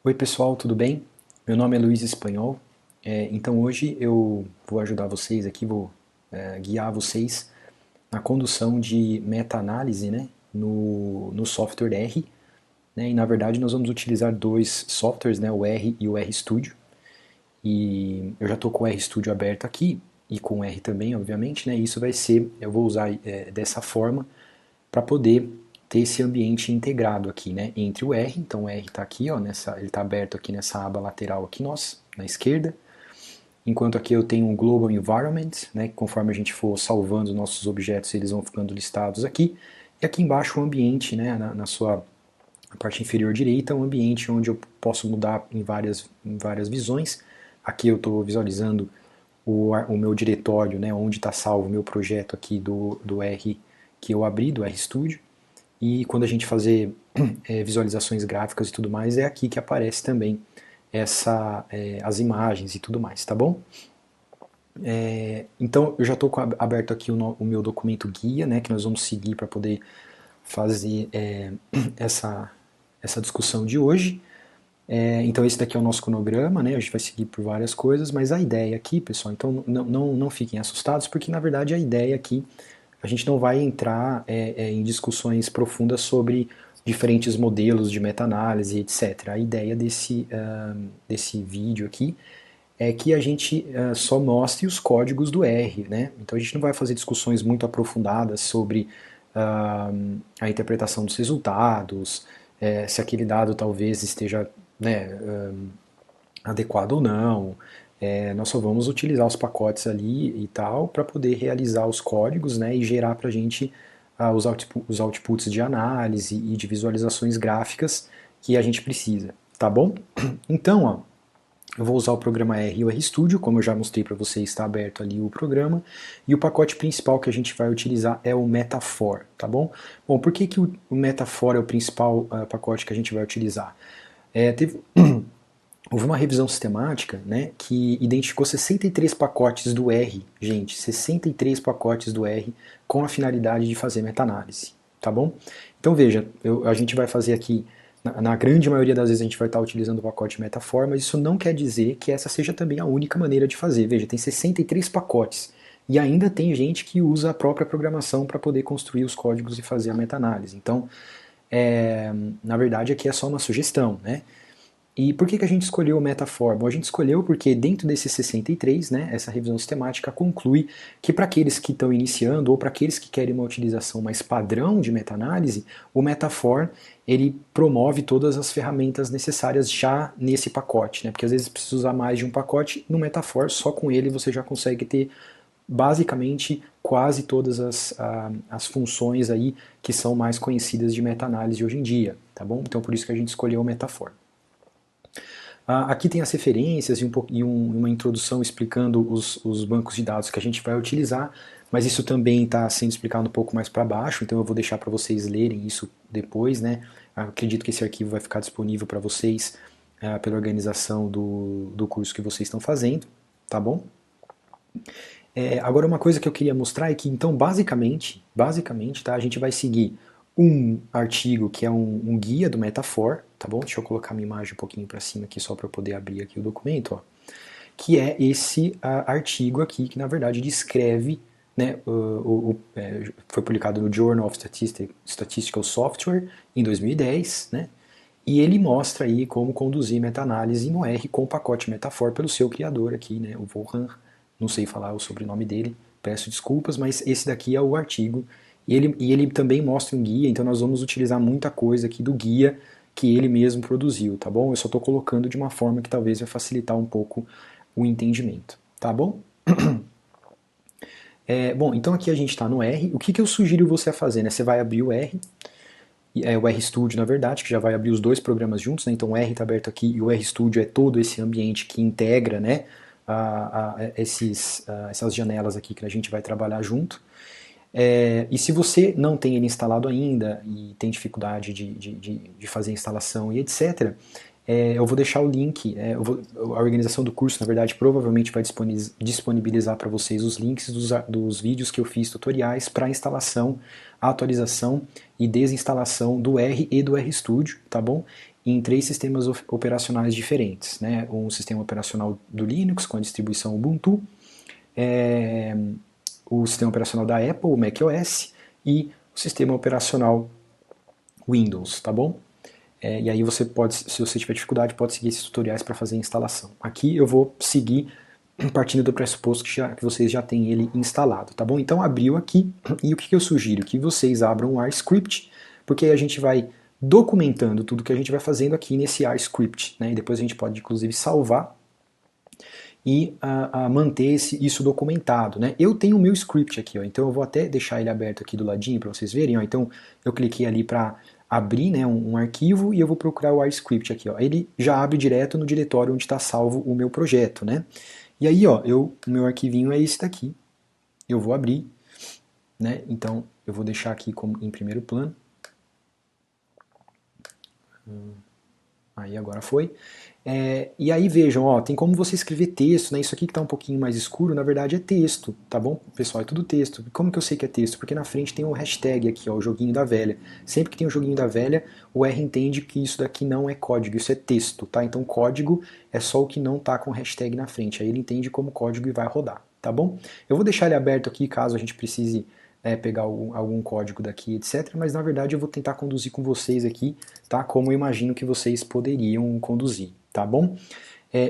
Oi pessoal, tudo bem? Meu nome é Luiz Espanhol, então hoje eu vou ajudar vocês aqui, vou guiar vocês na condução de meta-análise, né, no software R, né, e na verdade nós vamos utilizar dois softwares, né, o R e o RStudio, e eu já estou com o RStudio aberto aqui, e com o R também, obviamente, né, e isso vai ser, eu vou usar dessa forma para poder ter esse ambiente integrado aqui, né, entre o R, então o R está aqui, ó, ele está aberto aqui nessa aba lateral aqui nossa, na esquerda, enquanto aqui eu tenho um Global Environment, né, que conforme a gente for salvando os nossos objetos, eles vão ficando listados aqui, e aqui embaixo o ambiente, né, na sua parte inferior direita, um ambiente onde eu posso mudar em várias visões. Aqui eu estou visualizando o meu diretório, né, onde está salvo o meu projeto aqui do R que eu abri, do RStudio. E quando a gente fazer visualizações gráficas e tudo mais, é aqui que aparece também as imagens e tudo mais, tá bom? Então eu já estou aberto aqui o meu documento guia, né, que nós vamos seguir para poder fazer essa, essa discussão de hoje. Então esse daqui é o nosso cronograma, né, a gente vai seguir por várias coisas, mas a ideia aqui, pessoal, então não fiquem assustados, porque na verdade a ideia aqui, a gente não vai entrar em discussões profundas sobre diferentes modelos de meta-análise, etc. A ideia desse vídeo aqui é que a gente só mostre os códigos do R, né? Então a gente não vai fazer discussões muito aprofundadas sobre a interpretação dos resultados, se aquele dado talvez esteja, né, adequado ou não. Nós só vamos utilizar os pacotes ali e tal para poder realizar os códigos, né, e gerar para a gente os outputs de análise e de visualizações gráficas que a gente precisa, tá bom? Então, ó, eu vou usar o programa R e o RStudio, como eu já mostrei para vocês, está aberto ali o programa, e o pacote principal que a gente vai utilizar é o Metafor, tá bom? Bom, por que o Metafor é o principal pacote que a gente vai utilizar? Houve uma revisão sistemática, né, que identificou 63 pacotes do R, gente, 63 pacotes do R com a finalidade de fazer meta-análise, tá bom? Então veja, a gente vai fazer aqui, na grande maioria das vezes a gente vai estar utilizando o pacote Metafor, mas isso não quer dizer que essa seja também a única maneira de fazer. Veja, tem 63 pacotes e ainda tem gente que usa a própria programação para poder construir os códigos e fazer a meta-análise. Então, na verdade aqui é só uma sugestão, né? E por que a gente escolheu o Metafor? Bom, a gente escolheu porque dentro desses 63, né, essa revisão sistemática conclui que para aqueles que estão iniciando ou para aqueles que querem uma utilização mais padrão de meta-análise, o Metafor ele promove todas as ferramentas necessárias já nesse pacote, né? Porque às vezes precisa usar mais de um pacote, no Metafor só com ele você já consegue ter basicamente quase todas as funções aí que são mais conhecidas de meta-análise hoje em dia, tá bom? Então por isso que a gente escolheu o Metafor. Aqui tem as referências e uma introdução explicando os bancos de dados que a gente vai utilizar, mas isso também está sendo explicado um pouco mais para baixo, então eu vou deixar para vocês lerem isso depois, né? Acredito que esse arquivo vai ficar disponível para vocês pela organização do curso que vocês estão fazendo, tá bom? Agora uma coisa que eu queria mostrar é que, então, basicamente, tá, a gente vai seguir um artigo que é um guia do Metafor, tá bom? Deixa eu colocar minha imagem um pouquinho para cima aqui só para eu poder abrir aqui o documento, ó. Que é esse artigo aqui que na verdade descreve, né, foi publicado no Journal of Statistical Software em 2010, né? E ele mostra aí como conduzir meta-análise no R com o pacote Metafor pelo seu criador aqui, né, o Wolfram, não sei falar o sobrenome dele, peço desculpas, mas esse daqui é o artigo. E ele também mostra um guia, então nós vamos utilizar muita coisa aqui do guia que ele mesmo produziu, tá bom? Eu só estou colocando de uma forma que talvez vai facilitar um pouco o entendimento, tá bom? Bom, então aqui a gente está no R. O que eu sugiro você a fazer, né? Você vai abrir o R, o RStudio, na verdade, que já vai abrir os dois programas juntos, né? Então o R está aberto aqui e o RStudio é todo esse ambiente que integra, né, essas janelas aqui que a gente vai trabalhar junto. E se você não tem ele instalado ainda e tem dificuldade de fazer a instalação e etc., Eu vou deixar o link, a organização do curso, na verdade, provavelmente vai disponibilizar para vocês os links dos vídeos que eu fiz tutoriais para instalação, atualização e desinstalação do R e do RStudio, tá bom? Em 3 sistemas operacionais diferentes, né? Um sistema operacional do Linux com a distribuição Ubuntu, o sistema operacional da Apple, o macOS, e o sistema operacional Windows, tá bom? E aí você pode, se você tiver dificuldade, pode seguir esses tutoriais para fazer a instalação. Aqui eu vou seguir partindo do pressuposto que vocês já têm ele instalado, tá bom? Então abriu aqui, e o que eu sugiro? Que vocês abram o R-Script, porque aí a gente vai documentando tudo que a gente vai fazendo aqui nesse R-Script, né? E depois a gente pode inclusive salvar e manter isso documentado, né? Eu tenho o meu script aqui, ó, então eu vou até deixar ele aberto aqui do ladinho para vocês verem, ó. Então eu cliquei ali para abrir, né, um arquivo e eu vou procurar o R-Script aqui, ó. Ele já abre direto no diretório onde está salvo o meu projeto, né? E aí, ó, o meu arquivinho é esse daqui. Eu vou abrir, né? Então eu vou deixar aqui como em primeiro plano. Aí agora foi. E aí vejam, ó, tem como você escrever texto, né? Isso aqui que está um pouquinho mais escuro, na verdade é texto, tá bom? Pessoal, é tudo texto. Como que eu sei que é texto? Porque na frente tem o hashtag aqui, ó, o joguinho da velha. Sempre que tem o joguinho da velha, o R entende que isso daqui não é código, isso é texto, tá? Então código é só o que não tá com hashtag na frente. Aí ele entende como código e vai rodar, tá bom? Eu vou deixar ele aberto aqui caso a gente precise pegar algum código daqui, etc. Mas na verdade eu vou tentar conduzir com vocês aqui, tá? Como eu imagino que vocês poderiam conduzir, tá bom?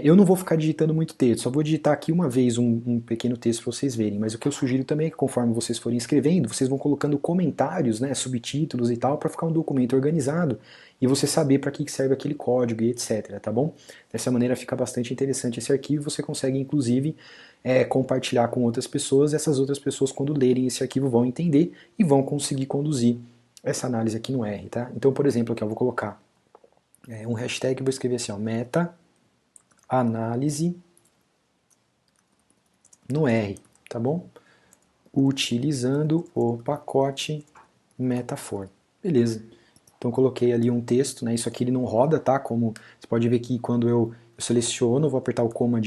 Eu não vou ficar digitando muito texto, só vou digitar aqui uma vez um pequeno texto para vocês verem, mas o que eu sugiro também é que conforme vocês forem escrevendo, vocês vão colocando comentários, né, subtítulos e tal, para ficar um documento organizado e você saber para que serve aquele código e etc, tá bom? Dessa maneira fica bastante interessante esse arquivo e você consegue inclusive compartilhar com outras pessoas, e essas outras pessoas quando lerem esse arquivo vão entender e vão conseguir conduzir essa análise aqui no R, tá? Então, por exemplo, aqui eu vou colocar um hashtag, vou escrever assim, ó, meta análise no R, tá bom? Utilizando o pacote Metafor. Beleza. Então coloquei ali um texto, né? Isso aqui ele não roda, tá? Como você pode ver que quando eu seleciono, eu vou apertar o Command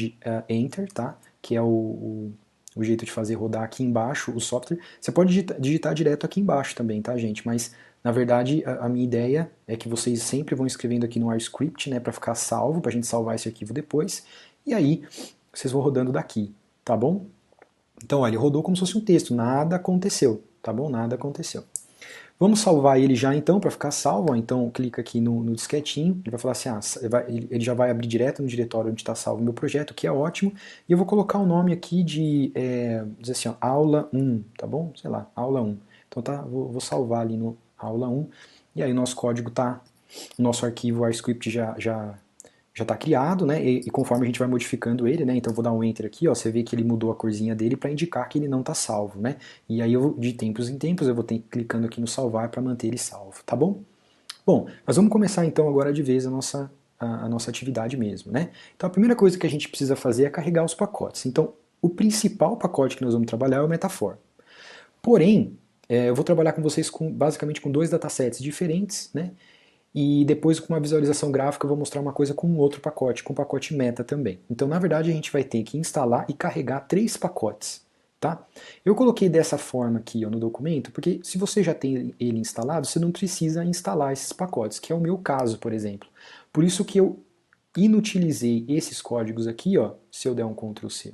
Enter, tá? Que é o jeito de fazer rodar aqui embaixo o software. Você pode digitar direto aqui embaixo também, tá, gente? Mas na verdade a minha ideia é que vocês sempre vão escrevendo aqui no R-Script, né? Para ficar salvo, para a gente salvar esse arquivo depois. E aí vocês vão rodando daqui, tá bom? Então, olha, ele rodou como se fosse um texto, nada aconteceu, tá bom? Nada aconteceu. Vamos salvar ele já então, para ficar salvo. Então clica aqui no disquetinho, ele vai falar assim, ele já vai abrir direto no diretório onde está salvo o meu projeto, que é ótimo. E eu vou colocar o nome aqui de, dizer assim, ó, aula 1, tá bom? Sei lá, aula 1. Então tá, vou salvar ali no aula 1, e aí o nosso código tá, o nosso arquivo RScript já está criado, né? E conforme a gente vai modificando ele, né? Então eu vou dar um enter aqui, ó, você vê que ele mudou a corzinha dele para indicar que ele não está salvo, né? E aí de tempos em tempos eu vou ter clicando aqui no salvar para manter ele salvo, tá bom? Bom, mas vamos começar então agora de vez a nossa atividade mesmo, né? Então a primeira coisa que a gente precisa fazer é carregar os pacotes. Então o principal pacote que nós vamos trabalhar é o Metafor. Porém, eu vou trabalhar com vocês basicamente com 2 datasets diferentes, né? E depois com uma visualização gráfica eu vou mostrar uma coisa com outro pacote, com o pacote meta também. Então na verdade a gente vai ter que instalar e carregar 3 pacotes. Tá? Eu coloquei dessa forma aqui ó, no documento, porque se você já tem ele instalado, você não precisa instalar esses pacotes, que é o meu caso, por exemplo. Por isso que eu inutilizei esses códigos aqui, ó, se eu der um Ctrl C.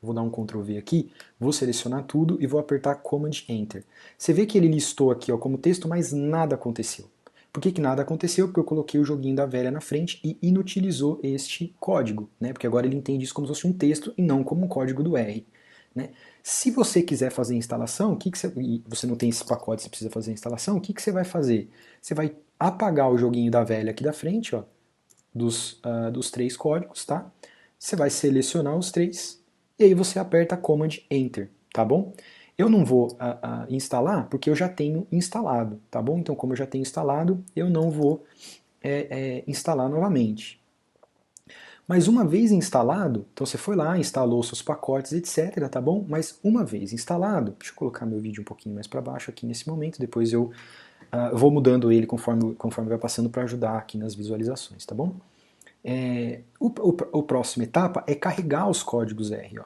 Vou dar um Ctrl V aqui, vou selecionar tudo e vou apertar Command Enter. Você vê que ele listou aqui ó, como texto, mas nada aconteceu. Por que nada aconteceu? Porque eu coloquei o joguinho da velha na frente e inutilizou este código, né? Porque agora ele entende isso como se fosse um texto e não como um código do R. Né? Se você quiser fazer a instalação, e você não tem esse pacote, você precisa fazer a instalação, o que você vai fazer? Você vai apagar o joguinho da velha aqui da frente, ó, dos 3 códigos, tá? Você vai selecionar os 3 e aí você aperta Command Enter, tá bom? Eu não vou instalar porque eu já tenho instalado, tá bom? Então, como eu já tenho instalado, eu não vou instalar novamente. Mas uma vez instalado, então você foi lá, instalou seus pacotes, etc, tá bom? Mas uma vez instalado, deixa eu colocar meu vídeo um pouquinho mais para baixo aqui nesse momento, depois eu eu vou mudando ele conforme vai passando para ajudar aqui nas visualizações, tá bom? O próxima etapa é carregar os códigos R. Ó.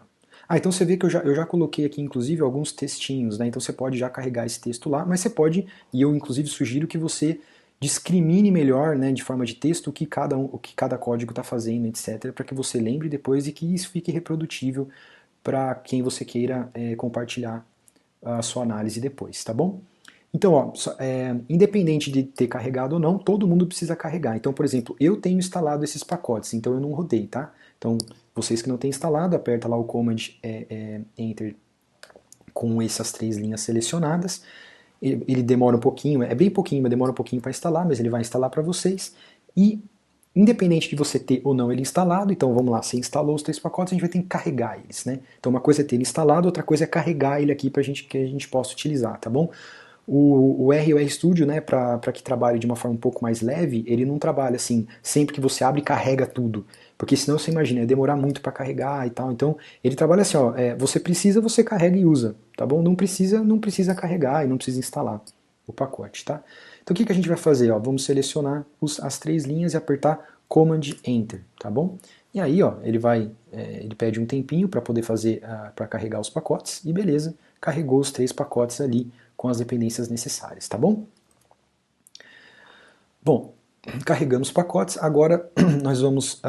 Então você vê que eu já coloquei aqui, inclusive, alguns textinhos, né? Então você pode já carregar esse texto lá, mas você pode, e eu inclusive sugiro que você discrimine melhor, né, de forma de texto, o que cada código está fazendo, etc., para que você lembre depois e que isso fique reprodutível para quem você queira compartilhar a sua análise depois, tá bom? Então, ó, independente de ter carregado ou não, todo mundo precisa carregar. Então, por exemplo, eu tenho instalado esses pacotes, então eu não rodei, tá? Então, vocês que não têm instalado, aperta lá o Command Enter com essas 3 linhas selecionadas. Ele demora um pouquinho, é bem pouquinho, mas demora um pouquinho para instalar, mas ele vai instalar para vocês. E, independente de você ter ou não ele instalado, então vamos lá, você instalou os 3 pacotes, a gente vai ter que carregar eles, né? Então, uma coisa é ter ele instalado, outra coisa é carregar ele aqui para que a gente possa utilizar, tá bom? O R e o RStudio, né, para que trabalhe de uma forma um pouco mais leve, ele não trabalha assim, sempre que você abre e carrega tudo. Porque senão você imagina, ia demorar muito para carregar e tal. Então, ele trabalha assim, ó, você precisa, você carrega e usa, tá bom? Não precisa carregar e não precisa instalar o pacote, tá? Então, o que a gente vai fazer? Ó, vamos selecionar as 3 linhas e apertar Command Enter, tá bom? E aí, ó, ele pede um tempinho para poder para carregar os pacotes e beleza, carregou os 3 pacotes ali com as dependências necessárias, tá bom? Bom, carregando os pacotes, agora nós vamos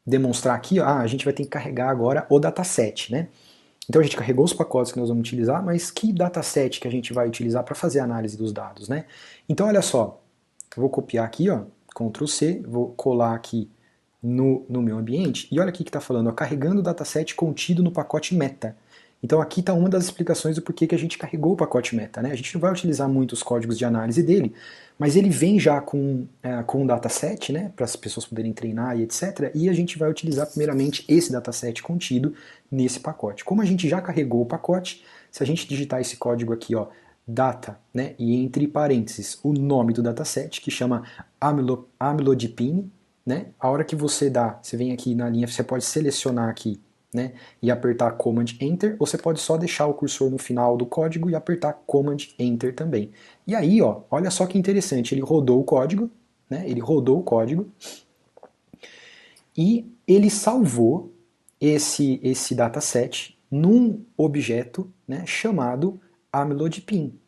demonstrar aqui, a gente vai ter que carregar agora o dataset, né? Então a gente carregou os pacotes que nós vamos utilizar, mas que dataset que a gente vai utilizar para fazer a análise dos dados, né? Então olha só, eu vou copiar aqui, ó, Ctrl C, vou colar aqui no meu ambiente, e olha aqui que está falando, ó, carregando o dataset contido no pacote meta. Então aqui está uma das explicações do porquê que a gente carregou o pacote meta, né? A gente não vai utilizar muito os códigos de análise dele, mas ele vem já com um dataset, né, para as pessoas poderem treinar e etc. E a gente vai utilizar primeiramente esse dataset contido nesse pacote. Como a gente já carregou o pacote, se a gente digitar esse código aqui, ó, data, né, e entre parênteses o nome do dataset, que chama amlodipine, né, a hora que você vem aqui na linha, você pode selecionar aqui, né, e apertar Command Enter, ou você pode só deixar o cursor no final do código e apertar Command Enter também. E aí, ó, olha só que interessante, ele rodou o código, né, e ele salvou esse dataset num objeto, né, chamado amlodipine,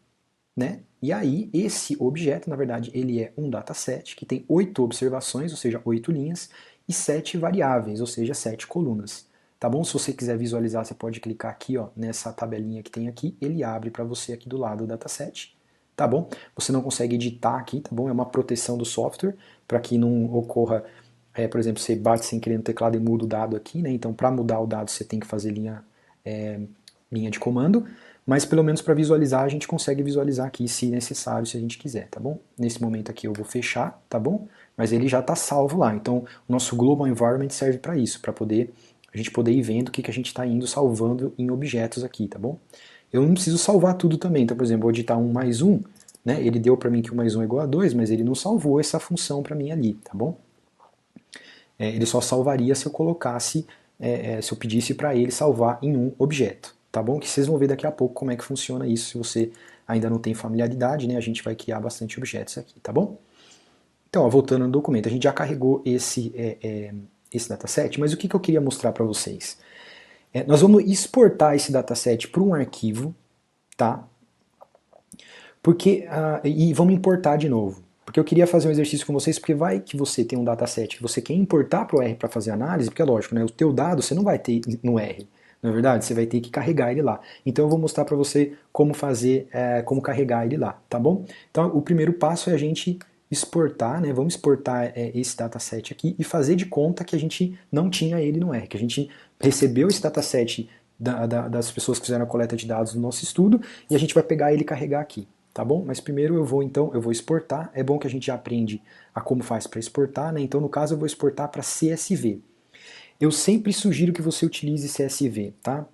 né? E aí, esse objeto, na verdade, ele é um dataset que tem 8 observações, ou seja, 8 linhas, e 7 variáveis, ou seja, 7 colunas. Tá bom? Se você quiser visualizar, você pode clicar aqui, ó, nessa tabelinha que tem aqui, ele abre para você aqui do lado o dataset, tá bom? Você não consegue editar aqui, tá bom? É uma proteção do software, para que não ocorra, por exemplo, você bate sem querer no teclado e muda o dado aqui, né? Então, para mudar o dado, você tem que fazer linha de comando, mas pelo menos para visualizar, a gente consegue visualizar aqui se necessário, se a gente quiser, tá bom? Nesse momento aqui eu vou fechar, tá bom? Mas ele já está salvo lá, então o nosso Global Environment serve para isso, para a gente poder ir vendo o que a gente está indo salvando em objetos aqui, tá bom? Eu não preciso salvar tudo também, então por exemplo, vou digitar 1 mais 1, né? Ele deu para mim que 1 mais 1 é igual a 2, mas ele não salvou essa função para mim ali, tá bom? Ele só salvaria se eu colocasse, se eu pedisse para ele salvar em um objeto, tá bom? Que vocês vão ver daqui a pouco como é que funciona isso, se você ainda não tem familiaridade, né? A gente vai criar bastante objetos aqui, tá bom? Então, ó, voltando no documento, a gente já carregou esse dataset, mas o que eu queria mostrar para vocês? Nós vamos exportar esse dataset para um arquivo, tá? E vamos importar de novo. Porque eu queria fazer um exercício com vocês, porque vai que você tem um dataset que você quer importar para o R para fazer análise, porque é lógico, né, o teu dado você não vai ter no R, não é verdade? Você vai ter que carregar ele lá. Então eu vou mostrar para você como como carregar ele lá, tá bom? Então o primeiro passo é a gente exportar, né, vamos exportar esse dataset aqui e fazer de conta que a gente não tinha ele no R, que a gente recebeu esse dataset das pessoas que fizeram a coleta de dados do nosso estudo e a gente vai pegar ele e carregar aqui. Tá bom? Mas primeiro eu vou exportar. É bom que a gente já aprende a como faz para exportar, né? Então no caso eu vou exportar para CSV. Eu sempre sugiro que você utilize CSV, tá?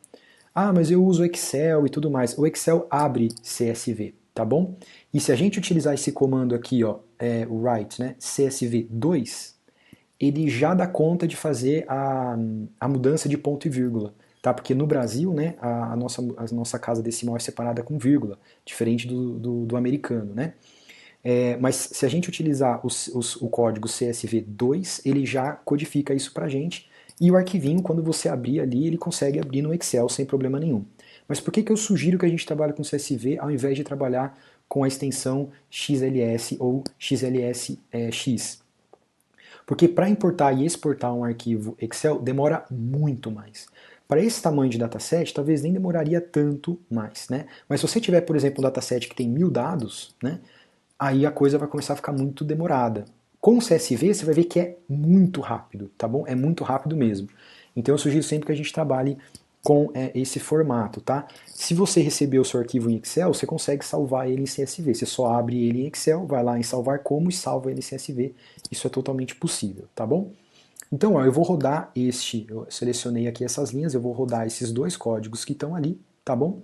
Ah, mas eu uso Excel e tudo mais. O Excel abre CSV, tá bom? E se a gente utilizar esse comando aqui, ó, o write, né, CSV2, ele já dá conta de fazer a mudança de ponto e vírgula. tá? Porque no Brasil, né, a nossa casa decimal é separada com vírgula, diferente do americano, né? Mas se a gente utilizar o código CSV2, ele já codifica isso pra gente, e o arquivinho, quando você abrir ali, ele consegue abrir no Excel sem problema nenhum. Mas por que que eu sugiro que a gente trabalhe com CSV ao invés de trabalhar com a extensão XLS ou XLSX? Porque para importar e exportar um arquivo Excel demora muito mais. Para esse tamanho de dataset, talvez nem demoraria tanto mais, né? Mas se você tiver, por exemplo, um dataset que tem 1000 dados, né? Aí a coisa vai começar a ficar muito demorada. Com o CSV, você vai ver que é muito rápido, tá bom? É muito rápido mesmo. Então eu sugiro sempre que a gente trabalhe com esse formato, tá? Se você receber o seu arquivo em Excel, você consegue salvar ele em CSV. Você só abre ele em Excel, vai lá em salvar como e salva ele em CSV. Isso é totalmente possível, tá bom? Então, ó, eu vou rodar eu selecionei aqui essas linhas, eu vou rodar esses dois códigos que estão ali, tá bom?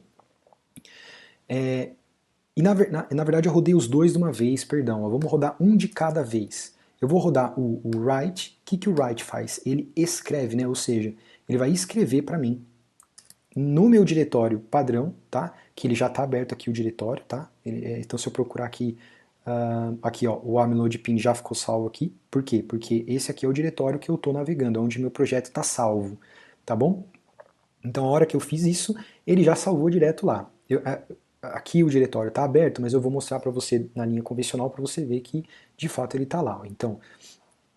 E na verdade eu rodei os dois de uma vez, perdão. Vamos rodar um de cada vez. Eu vou rodar o write. O que o write faz? Ele escreve, né? Ou seja, ele vai escrever para mim no meu diretório padrão, tá? Que ele já está aberto aqui o diretório, tá? Então se eu procurar aqui, aqui ó, o amlodpin já ficou salvo aqui. Por quê? Porque esse aqui é o diretório que eu estou navegando, onde meu projeto está salvo, tá bom? Então a hora que eu fiz isso, ele já salvou direto lá. Aqui o diretório está aberto, mas eu vou mostrar para você na linha convencional para você ver que de fato ele está lá. Então,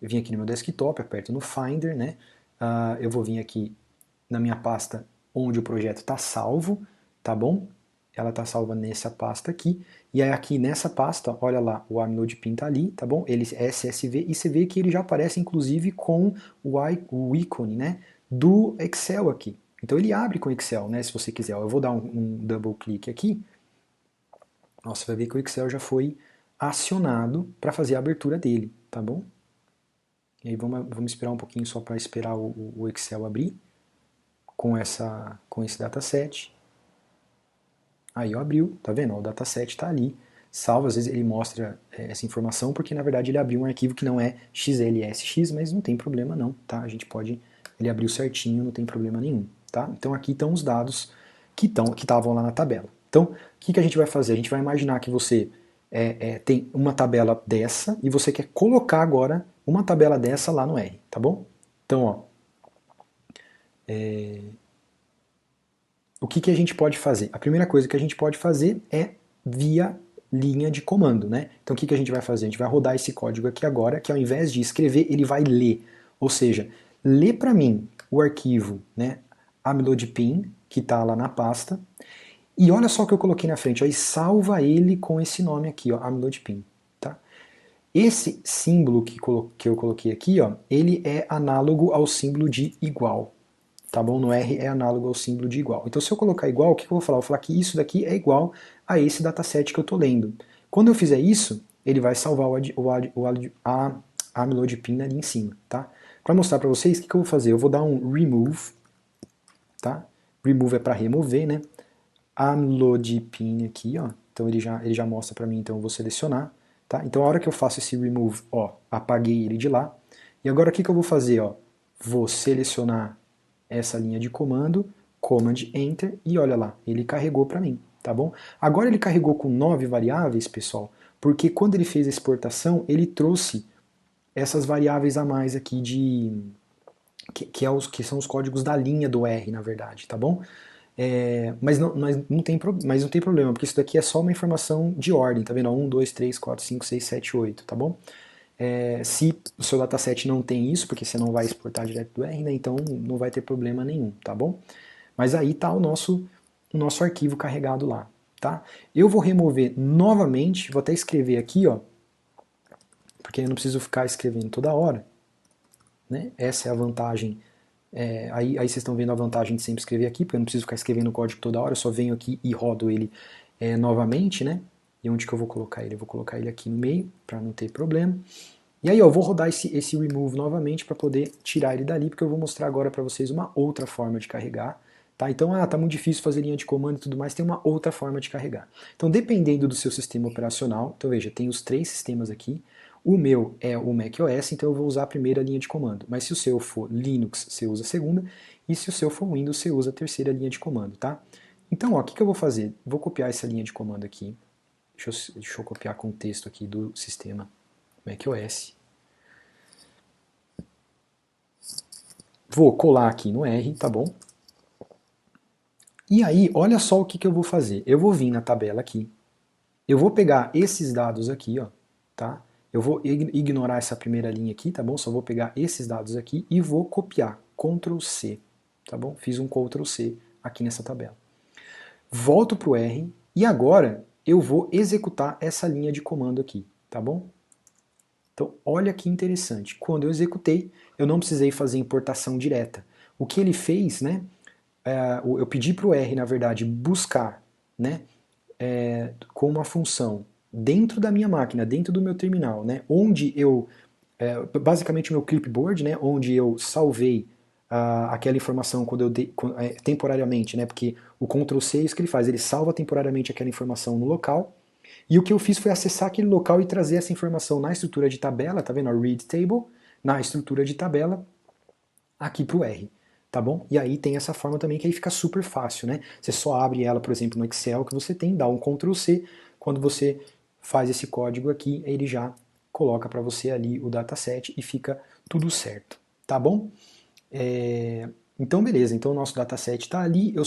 eu vim aqui no meu desktop, aperto no Finder, né? Eu vou vir aqui na minha pasta onde o projeto está salvo, tá bom? Ela está salva nessa pasta aqui. E aí aqui nessa pasta, olha lá, o amlodpin está ali, tá bom? Ele é CSV e você vê que ele já aparece inclusive com o ícone, né? Do Excel aqui. Então ele abre com o Excel, né? Se você quiser. Eu vou dar um double clique aqui. Nossa, vai ver que o Excel já foi acionado para fazer a abertura dele, tá bom? E aí vamos esperar um pouquinho só para esperar o Excel abrir com esse dataset. Aí abriu, tá vendo? O dataset está ali, salvo, às vezes ele mostra essa informação porque na verdade ele abriu um arquivo que não é XLSX, mas não tem problema não, tá? A gente pode, ele abriu certinho, não tem problema nenhum, tá? Então aqui estão os dados que estavam lá na tabela. Então, o que a gente vai fazer? A gente vai imaginar que você tem uma tabela dessa e você quer colocar agora uma tabela dessa lá no R, tá bom? Então, ó, o que a gente pode fazer? A primeira coisa que a gente pode fazer é via linha de comando, né? Então o que a gente vai fazer? A gente vai rodar esse código aqui agora, que ao invés de escrever, ele vai ler. Ou seja, lê para mim o arquivo, né, amlodpin, que está lá na pasta, e olha só o que eu coloquei na frente, ó, e salva ele com esse nome aqui, ó, amlodpin. Tá? Esse símbolo que eu coloquei aqui, ó, ele é análogo ao símbolo de igual. Tá bom? No R é análogo ao símbolo de igual. Então se eu colocar igual, o que eu vou falar? Eu vou falar que isso daqui é igual a esse dataset que eu estou lendo. Quando eu fizer isso, ele vai salvar a amlodpin ali em cima. Tá? Para mostrar para vocês, o que eu vou fazer? Eu vou dar um remove, tá? Remove é para remover, né? Amlodpin aqui, ó. Então ele já mostra para mim, então eu vou selecionar. Tá? Então a hora que eu faço esse remove, ó, apaguei ele de lá. E agora o que eu vou fazer? Ó? Vou selecionar essa linha de comando, Command Enter, e olha lá, ele carregou para mim, tá bom? Agora ele carregou com 9 variáveis, pessoal, porque quando ele fez a exportação, ele trouxe essas variáveis a mais aqui que são os códigos da linha do R, na verdade, tá bom? Mas não tem problema, porque isso daqui é só uma informação de ordem, tá vendo? 1, 2, 3, 4, 5, 6, 7, 8, tá bom? Se o seu dataset não tem isso, porque você não vai exportar direto do R, né, então não vai ter problema nenhum, tá bom? Mas aí está o nosso arquivo carregado lá, tá? Eu vou remover novamente, vou até escrever aqui, ó, porque eu não preciso ficar escrevendo toda hora, né? Essa é a vantagem. Aí vocês estão vendo a vantagem de sempre escrever aqui, porque eu não preciso ficar escrevendo o código toda hora, eu só venho aqui e rodo ele novamente, né? E onde que eu vou colocar ele? Eu vou colocar ele aqui no meio, para não ter problema. E aí eu vou rodar esse remove novamente para poder tirar ele dali, porque eu vou mostrar agora para vocês uma outra forma de carregar, Tá? Então, tá muito difícil fazer linha de comando e tudo mais, tem uma outra forma de carregar. Então, dependendo do seu sistema operacional, então veja, tem os 3 sistemas aqui, o meu é o macOS, então eu vou usar a primeira linha de comando, mas se o seu for Linux, você usa a segunda, e se o seu for Windows, você usa a terceira linha de comando, tá? Então, ó, o que eu vou fazer? Vou copiar essa linha de comando aqui, deixa eu copiar com o texto aqui do sistema macOS, vou colar aqui no R, tá bom? E aí, olha só o que eu vou fazer. Eu vou vir na tabela aqui, eu vou pegar esses dados aqui, ó, tá? Eu vou ignorar essa primeira linha aqui, tá bom? Só vou pegar esses dados aqui e vou copiar, Ctrl C, tá bom? Fiz um Ctrl C aqui nessa tabela. Volto para o R e agora eu vou executar essa linha de comando aqui, tá bom? Então, olha que interessante. Quando eu executei, eu não precisei fazer importação direta. O que ele fez, né? Eu pedi para o R, na verdade, buscar, né, com uma função dentro da minha máquina, dentro do meu terminal, né, onde eu, basicamente o meu clipboard, né, onde eu salvei aquela informação quando eu temporariamente, né, porque o Ctrl C é isso que ele faz, ele salva temporariamente aquela informação no local, e o que eu fiz foi acessar aquele local e trazer essa informação na estrutura de tabela, tá vendo? A read table, na estrutura de tabela, aqui para o R, tá bom? E aí tem essa forma também que aí fica super fácil, né? Você só abre ela, por exemplo, no Excel que você tem, dá um Ctrl C, quando você faz esse código aqui, ele já coloca para você ali o dataset e fica tudo certo, tá bom? Então beleza, então o nosso dataset está ali, eu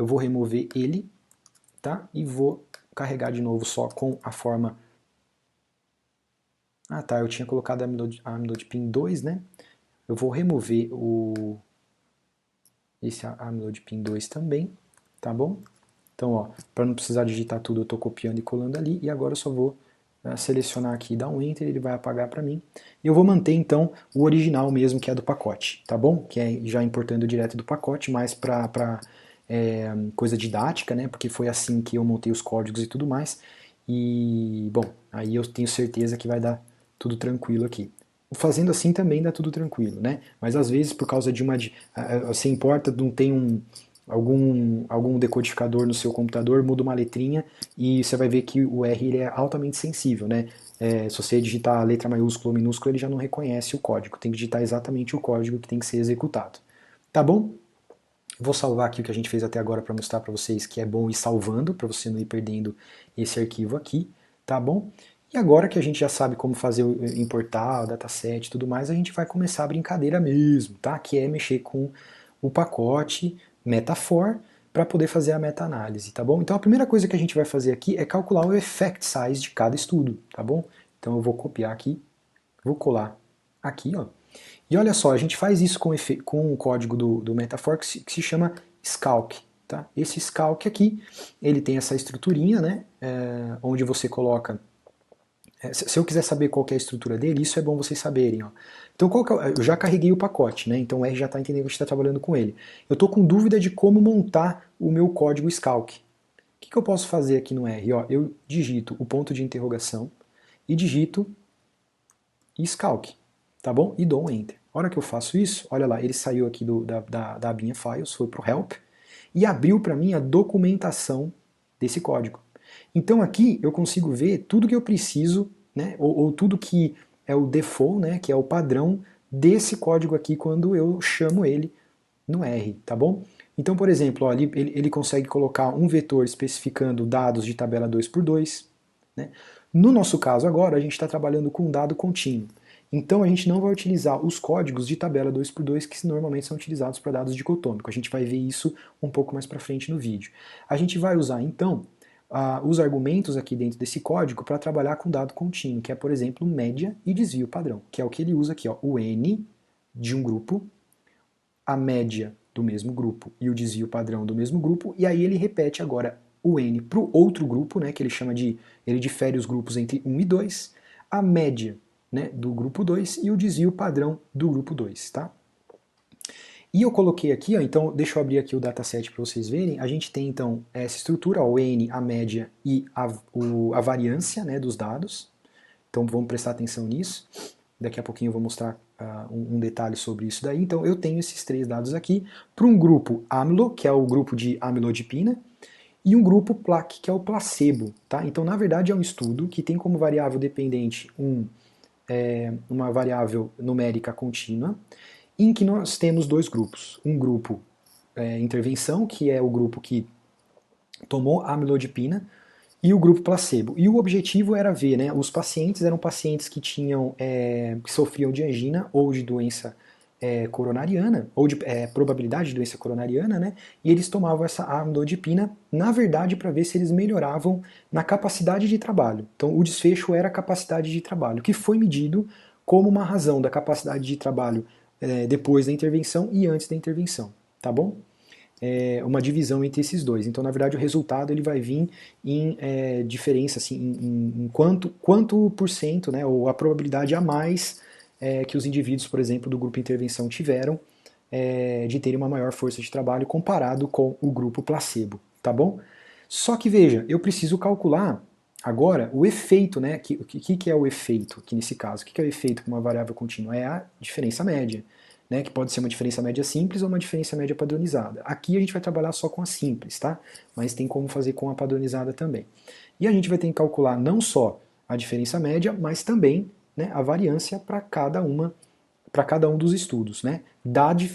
vou remover ele, tá? E vou carregar de novo só com a forma. Ah tá, eu tinha colocado a Amnode Pin 2, né? Eu vou remover esse Amnode Pin 2 também, tá bom? Então, ó, para não precisar digitar tudo, eu estou copiando e colando ali, e agora eu só vou selecionar aqui, dar um Enter, ele vai apagar para mim. E eu vou manter, então, o original mesmo, que é do pacote, tá bom? Que é já importando direto do pacote, mais para coisa didática, né? Porque foi assim que eu montei os códigos e tudo mais. E, bom, aí eu tenho certeza que vai dar tudo tranquilo aqui. Fazendo assim também dá tudo tranquilo, né? Mas às vezes por causa de uma... Você importa, não tem algum decodificador no seu computador, muda uma letrinha e você vai ver que o R ele é altamente sensível, né? Se você digitar a letra maiúscula ou minúscula, ele já não reconhece o código. Tem que digitar exatamente o código que tem que ser executado. Tá bom? Vou salvar aqui o que a gente fez até agora para mostrar para vocês que é bom ir salvando, para você não ir perdendo esse arquivo aqui, tá bom? E agora que a gente já sabe como fazer importar o dataset e tudo mais, a gente vai começar a brincadeira mesmo, tá? Que é mexer com o pacote Metafor para poder fazer a meta-análise, tá bom? Então a primeira coisa que a gente vai fazer aqui é calcular o effect size de cada estudo, tá bom? Então eu vou copiar aqui, vou colar aqui, ó. E olha só, a gente faz isso com o código do Metafor que se chama Scalc. Tá? Esse Scalc aqui, ele tem essa estruturinha, né, onde você coloca... se eu quiser saber qual que é a estrutura dele, isso é bom vocês saberem. Ó. Então eu já carreguei o pacote, né, então o R já está entendendo que a gente está trabalhando com ele. Eu estou com dúvida de como montar o meu código Scalc. O que eu posso fazer aqui no R? Ó, eu digito o ponto de interrogação e digito Scalc, tá bom? E dou um Enter. A hora que eu faço isso, olha lá, ele saiu aqui da abinha Files, foi para o Help, e abriu para mim a documentação desse código. Então aqui eu consigo ver tudo que eu preciso, né, ou tudo que é o default, né, que é o padrão desse código aqui quando eu chamo ele no R, tá bom? Então, por exemplo, ó, ele consegue colocar um vetor especificando dados de tabela 2x2, né? No nosso caso agora, a gente está trabalhando com dado contínuo. Então a gente não vai utilizar os códigos de tabela 2x2 que normalmente são utilizados para dados dicotômicos. A gente vai ver isso um pouco mais para frente no vídeo. A gente vai usar então os argumentos aqui dentro desse código para trabalhar com dado contínuo, que é, por exemplo, média e desvio padrão, que é o que ele usa aqui, ó, o N de um grupo, a média do mesmo grupo e o desvio padrão do mesmo grupo, e aí ele repete agora o N para o outro grupo, né, que ele chama de, ele difere os grupos entre 1 e 2, a média, né, do grupo 2 e o desvio padrão do grupo 2, tá? E eu coloquei aqui, ó, então deixa eu abrir aqui o dataset para vocês verem, a gente tem então essa estrutura, ó, o N, a média e a variância, né, dos dados, então vamos prestar atenção nisso. Daqui a pouquinho eu vou mostrar um detalhe sobre isso daí. Então eu tenho esses três dados aqui para um grupo amilo, que é o grupo de amilodipina, e um grupo plaque, que é o placebo. Tá? Então, na verdade, é um estudo que tem como variável dependente uma variável numérica contínua, em que nós temos dois grupos. Um grupo intervenção, que é o grupo que tomou amilodipina, e o grupo placebo. E o objetivo era ver, né, os pacientes eram pacientes que que sofriam de angina ou de doença coronariana, ou de probabilidade de doença coronariana, né, e eles tomavam essa amlodipina, na verdade, para ver se eles melhoravam na capacidade de trabalho. Então, o desfecho era a capacidade de trabalho, que foi medido como uma razão da capacidade de trabalho depois da intervenção e antes da intervenção, tá bom? Uma divisão entre esses dois. Então, na verdade, o resultado ele vai vir em diferença, assim, em quanto por cento, né, ou a probabilidade a mais que os indivíduos, por exemplo, do grupo intervenção tiveram de terem uma maior força de trabalho comparado com o grupo placebo, tá bom? Só que veja, eu preciso calcular agora o efeito, né? O que é o efeito aqui nesse caso? O que é o efeito com uma variável contínua? É a diferença média. Né, que pode ser uma diferença média simples ou uma diferença média padronizada. Aqui a gente vai trabalhar só com a simples, tá? Mas tem como fazer com a padronizada também. E a gente vai ter que calcular não só a diferença média, mas também, né, a variância para cada um dos estudos, né?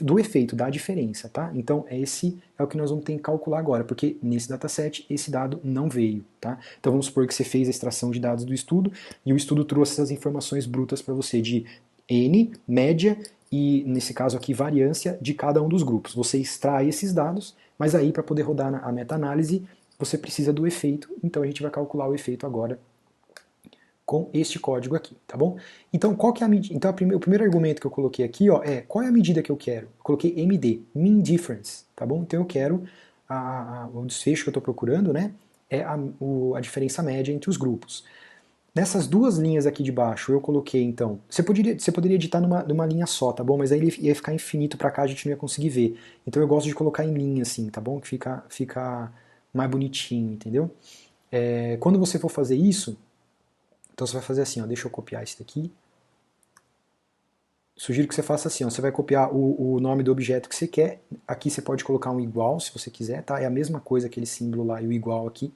Do efeito, da diferença, tá? Então esse é o que nós vamos ter que calcular agora, porque nesse dataset esse dado não veio, tá? Então vamos supor que você fez a extração de dados do estudo e o estudo trouxe essas informações brutas para você de N, média e, nesse caso aqui, variância de cada um dos grupos. Você extrai esses dados, mas aí para poder rodar a meta-análise você precisa do efeito, então a gente vai calcular o efeito agora com este código aqui, tá bom? Então, qual que é a medida? Então, o primeiro argumento que eu coloquei aqui, ó, qual é a medida que eu quero? Eu coloquei MD, Mean Difference, tá bom? Então eu quero o desfecho que eu estou procurando, né? É a diferença média entre os grupos. Nessas duas linhas aqui de baixo, eu coloquei, então... Você poderia editar numa linha só, tá bom? Mas aí ele ia ficar infinito pra cá, a gente não ia conseguir ver. Então eu gosto de colocar em linha, assim, tá bom? Que fica mais bonitinho, entendeu? Quando você for fazer isso, então você vai fazer assim, ó, deixa eu copiar esse daqui. Sugiro que você faça assim, ó, você vai copiar o nome do objeto que você quer. Aqui você pode colocar um igual, se você quiser, tá? É a mesma coisa, aquele símbolo lá e o igual aqui.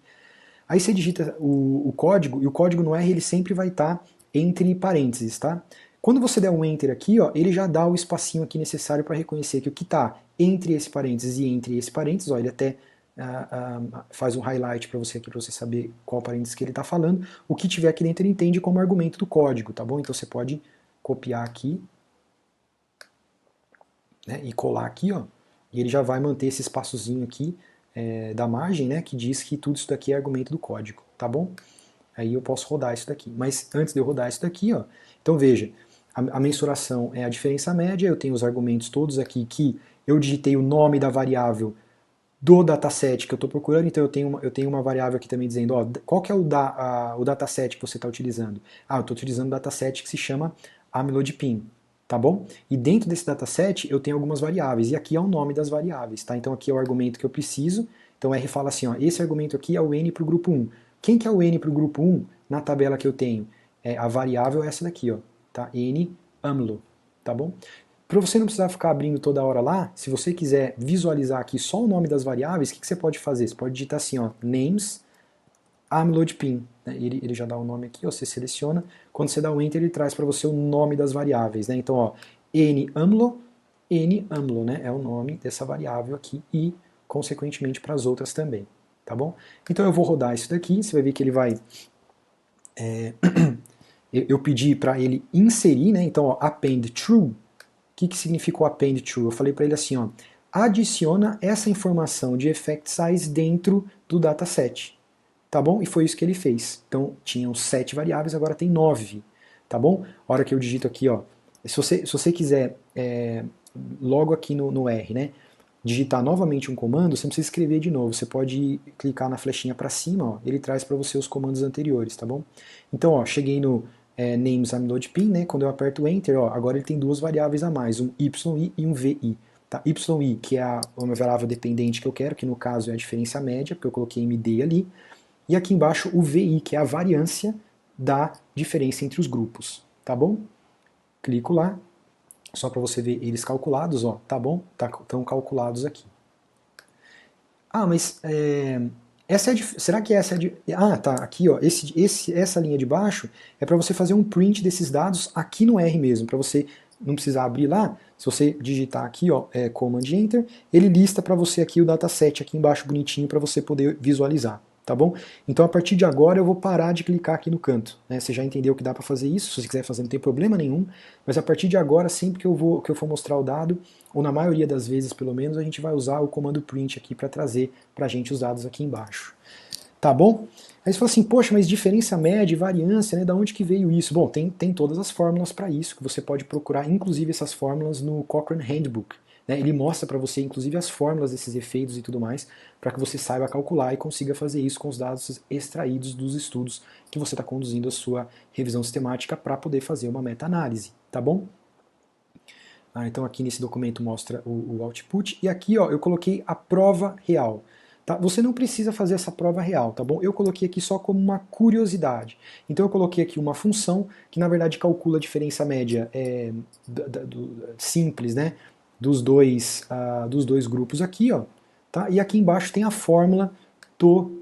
Aí você digita o código, e o código no R ele sempre vai estar entre parênteses, tá? Quando você der um Enter aqui, ó, ele já dá o espacinho aqui necessário para reconhecer que o que está entre esse parênteses e entre esse parênteses, ó, ele até faz um highlight para você aqui, para você saber qual parênteses que ele está falando. O que tiver aqui dentro ele entende como argumento do código, tá bom? Então você pode copiar aqui, né, e colar aqui, ó, e ele já vai manter esse espaçozinho aqui da margem, né, que diz que tudo isso daqui é argumento do código, tá bom? Aí eu posso rodar isso daqui. Mas antes de eu rodar isso daqui, ó, então veja, a mensuração é a diferença média, eu tenho os argumentos todos aqui que eu digitei o nome da variável do dataset que eu estou procurando, então eu tenho uma variável aqui também dizendo, ó, qual que é o dataset que você está utilizando? Ah, eu estou utilizando um dataset que se chama amilodipine, tá bom? E dentro desse dataset eu tenho algumas variáveis, e aqui é o nome das variáveis, tá? Então aqui é o argumento que eu preciso, então R fala assim, ó, esse argumento aqui é o N para o grupo 1. Quem que é o N para o grupo 1 na tabela que eu tenho? A variável é essa daqui, ó, tá? N amlo, tá bom? Para você não precisar ficar abrindo toda hora lá, se você quiser visualizar aqui só o nome das variáveis, o que você pode fazer? Você pode digitar assim, ó, names amlodipine. Né? Ele já dá o nome aqui, ó, você seleciona. Quando você dá o enter, ele traz para você o nome das variáveis. Né? Então, ó, N-amlo, né? É o nome dessa variável aqui e, consequentemente, para as outras também. Tá bom? Então eu vou rodar isso daqui, você vai ver que ele vai... eu pedi para ele inserir, né? Então, ó, append true. O que significa o append true? Eu falei para ele assim, ó, adiciona essa informação de effect size dentro do dataset, tá bom? E foi isso que ele fez. Então tinham 7 variáveis, agora tem 9, tá bom? A hora que eu digito aqui, ó, se você quiser logo aqui no R, né, digitar novamente um comando, você não precisa escrever de novo, você pode clicar na flechinha para cima, ó, ele traz para você os comandos anteriores, tá bom? Então, ó, cheguei no names amlodipine, né? Quando eu aperto Enter, ó, agora ele tem duas variáveis a mais, um YI e um VI. Tá? YI, que é uma variável dependente que eu quero, que no caso é a diferença média, porque eu coloquei MD ali. E aqui embaixo o VI, que é a variância da diferença entre os grupos. Tá bom? clico lá, só para você ver eles calculados, ó, tá bom? Estão calculados aqui. Ah, mas será que essa é de... Ah, tá, aqui ó, essa linha de baixo é para você fazer um print desses dados aqui no R mesmo, para você não precisar abrir lá. Se você digitar aqui, ó, Command Enter, ele lista para você aqui o dataset aqui embaixo bonitinho para você poder visualizar, tá bom? Então a partir de agora eu vou parar de clicar aqui no canto, né? Você já entendeu que dá para fazer isso, se você quiser fazer não tem problema nenhum, mas a partir de agora, sempre que eu for mostrar o dado, ou na maioria das vezes pelo menos, a gente vai usar o comando print aqui para trazer para a gente os dados aqui embaixo. Tá bom? Aí você fala assim, poxa, mas diferença média e variância, né, da onde que veio isso? Bom, tem todas as fórmulas para isso, que você pode procurar, inclusive essas fórmulas no Cochrane Handbook. Né? Ele mostra para você, inclusive, as fórmulas desses efeitos e tudo mais, para que você saiba calcular e consiga fazer isso com os dados extraídos dos estudos que você está conduzindo a sua revisão sistemática para poder fazer uma meta-análise, tá bom? Então aqui nesse documento mostra o output, e aqui ó, eu coloquei a prova real. Tá? Você não precisa fazer essa prova real, tá bom? Eu coloquei aqui só como uma curiosidade. Então eu coloquei aqui uma função que na verdade calcula a diferença média simples, né? Dos dois grupos aqui, ó. Tá? E aqui embaixo tem a fórmula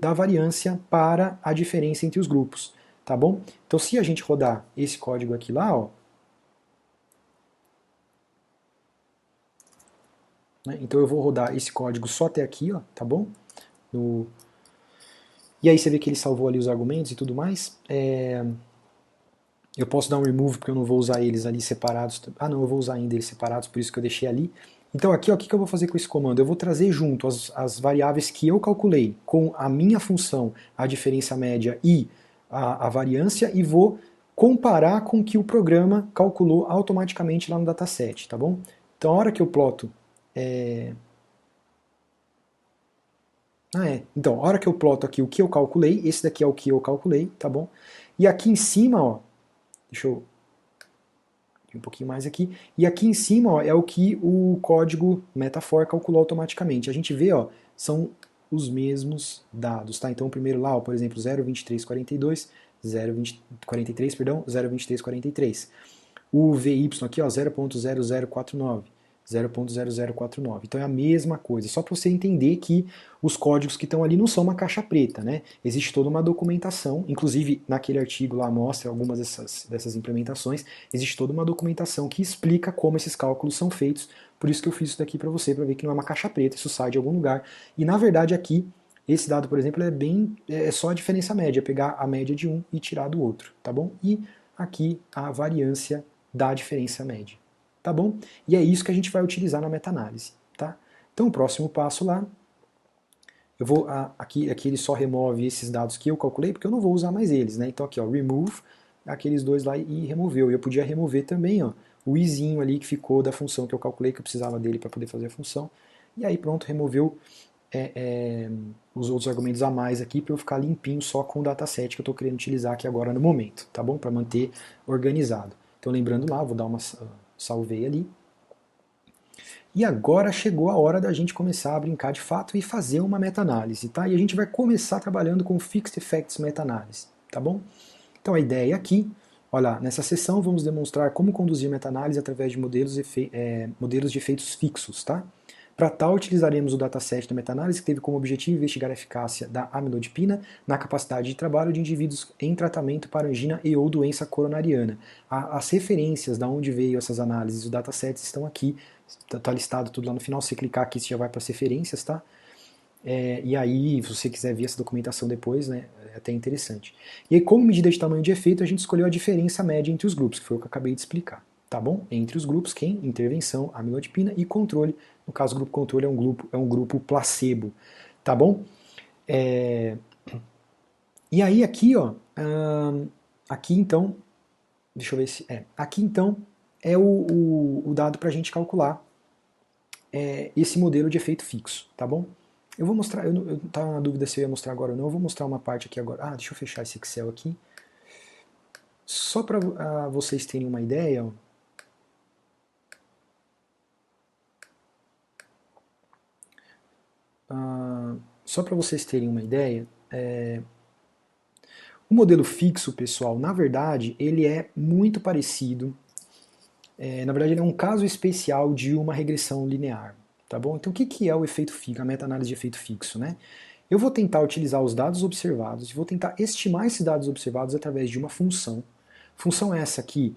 da variância para a diferença entre os grupos. Tá bom? Então se a gente rodar esse código aqui lá, ó, né? Então eu vou rodar esse código só até aqui, ó, tá bom? E aí você vê que ele salvou ali os argumentos e tudo mais. Eu posso dar um remove porque eu não vou usar eles ali separados. Ah não, eu vou usar ainda eles separados, por isso que eu deixei ali. Então aqui, ó, o que eu vou fazer com esse comando? Eu vou trazer junto as variáveis que eu calculei com a minha função, a diferença média e a variância, e vou comparar com o que o programa calculou automaticamente lá no dataset, tá bom? Então a hora que eu ploto então, a hora que eu ploto aqui o que eu calculei, esse daqui é o que eu calculei, tá bom? E aqui em cima, ó, deixa eu ir um pouquinho mais aqui, e aqui em cima, ó, é o que o código Metafor calculou automaticamente. A gente vê, ó, são os mesmos dados, tá? Então o primeiro lá, ó, por exemplo, 0,2342, 0,2043, perdão, 0,2343. O VY aqui, ó, 0.0049. 0.0049. Então é a mesma coisa, só para você entender que os códigos que estão ali não são uma caixa preta, né? Existe toda uma documentação, inclusive naquele artigo lá mostra algumas dessas implementações, existe toda uma documentação que explica como esses cálculos são feitos, por isso que eu fiz isso daqui para você, para ver que não é uma caixa preta, isso sai de algum lugar. E na verdade aqui, esse dado, por exemplo, é só a diferença média, pegar a média de um e tirar do outro, tá bom? E aqui a variância da diferença média. Tá bom? E é isso que a gente vai utilizar na meta-análise, tá? Então o próximo passo lá, eu vou, aqui ele só remove esses dados que eu calculei, porque eu não vou usar mais eles, né? Então aqui, ó, remove, aqueles dois lá e removeu. E eu podia remover também, ó, o izinho ali que ficou da função que eu calculei, que eu precisava dele para poder fazer a função. E aí pronto, removeu os outros argumentos a mais aqui para eu ficar limpinho só com o dataset que eu estou querendo utilizar aqui agora no momento, tá bom? Para manter organizado. Então lembrando lá, vou dar uma salvei ali. E agora chegou a hora da gente começar a brincar de fato e fazer uma meta-análise, tá? E a gente vai começar trabalhando com Fixed Effects Meta-análise, tá bom? Então a ideia aqui, olha, nessa sessão vamos demonstrar como conduzir meta-análise através de modelos de efeitos fixos, tá? Para tal, utilizaremos o dataset da meta-análise que teve como objetivo investigar a eficácia da amilodipina na capacidade de trabalho de indivíduos em tratamento para angina e ou doença coronariana. As referências da onde veio essas análises, os datasets estão aqui, está listado tudo lá no final, se você clicar aqui você já vai para as referências, tá? E aí, se você quiser ver essa documentação depois, né, é até interessante. E aí, como medida de tamanho de efeito, a gente escolheu a diferença média entre os grupos, que foi o que eu acabei de explicar. Tá bom? Entre os grupos, quem? Intervenção, amilodipina e controle. No caso, o grupo controle é um grupo placebo. Tá bom? E aí, aqui, ó, aqui então, deixa eu ver se. Aqui então é o dado para a gente calcular esse modelo de efeito fixo, tá bom? Eu vou mostrar, eu tava na dúvida se eu ia mostrar agora ou não, eu vou mostrar uma parte aqui agora. Deixa eu fechar esse Excel aqui. Só para vocês terem uma ideia, ó, só para vocês terem uma ideia, o modelo fixo, pessoal, na verdade, ele é muito parecido na verdade, ele é um caso especial de uma regressão linear, tá bom? Então, o que é o efeito fixo, a meta-análise de efeito fixo, né? Eu vou tentar utilizar os dados observados e vou tentar estimar esses dados observados através de uma função. Função essa que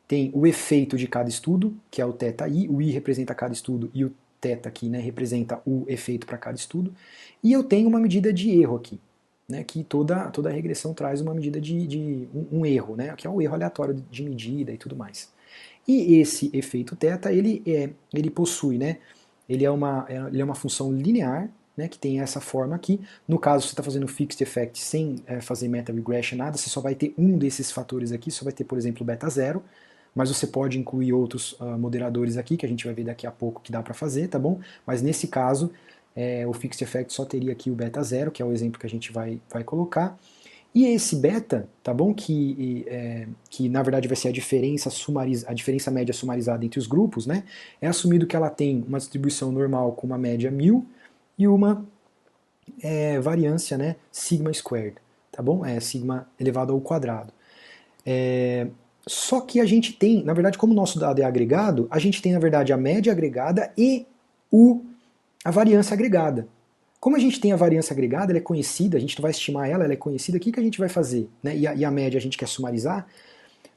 tem o efeito de cada estudo, que é o θi, o i representa cada estudo e o θ aqui, né, representa o efeito para cada estudo, e eu tenho uma medida de erro aqui, né, que toda regressão traz uma medida de um erro, né, que é um erro aleatório de medida e tudo mais. E esse efeito θ, ele possui, né, ele é uma função linear, né, que tem essa forma aqui. No caso, você está fazendo fixed effect sem fazer meta regression, nada, você só vai ter um desses fatores aqui, só vai ter, por exemplo, beta 0, mas você pode incluir outros moderadores aqui, que a gente vai ver daqui a pouco que dá para fazer, tá bom? Mas nesse caso, o fixed effect só teria aqui o beta 0, que é o exemplo que a gente vai colocar. E esse beta, tá bom? Que na verdade vai ser a diferença média sumarizada entre os grupos, né? É assumido que ela tem uma distribuição normal com uma média 1000 e uma variância, né? Sigma squared, tá bom? É sigma elevado ao quadrado. Só que a gente tem, na verdade, como o nosso dado é agregado, a gente tem, na verdade, a média agregada e a variância agregada. Como a gente tem a variância agregada, ela é conhecida, a gente não vai estimar ela, ela é conhecida, o que a gente vai fazer? Né? E a média a gente quer sumarizar,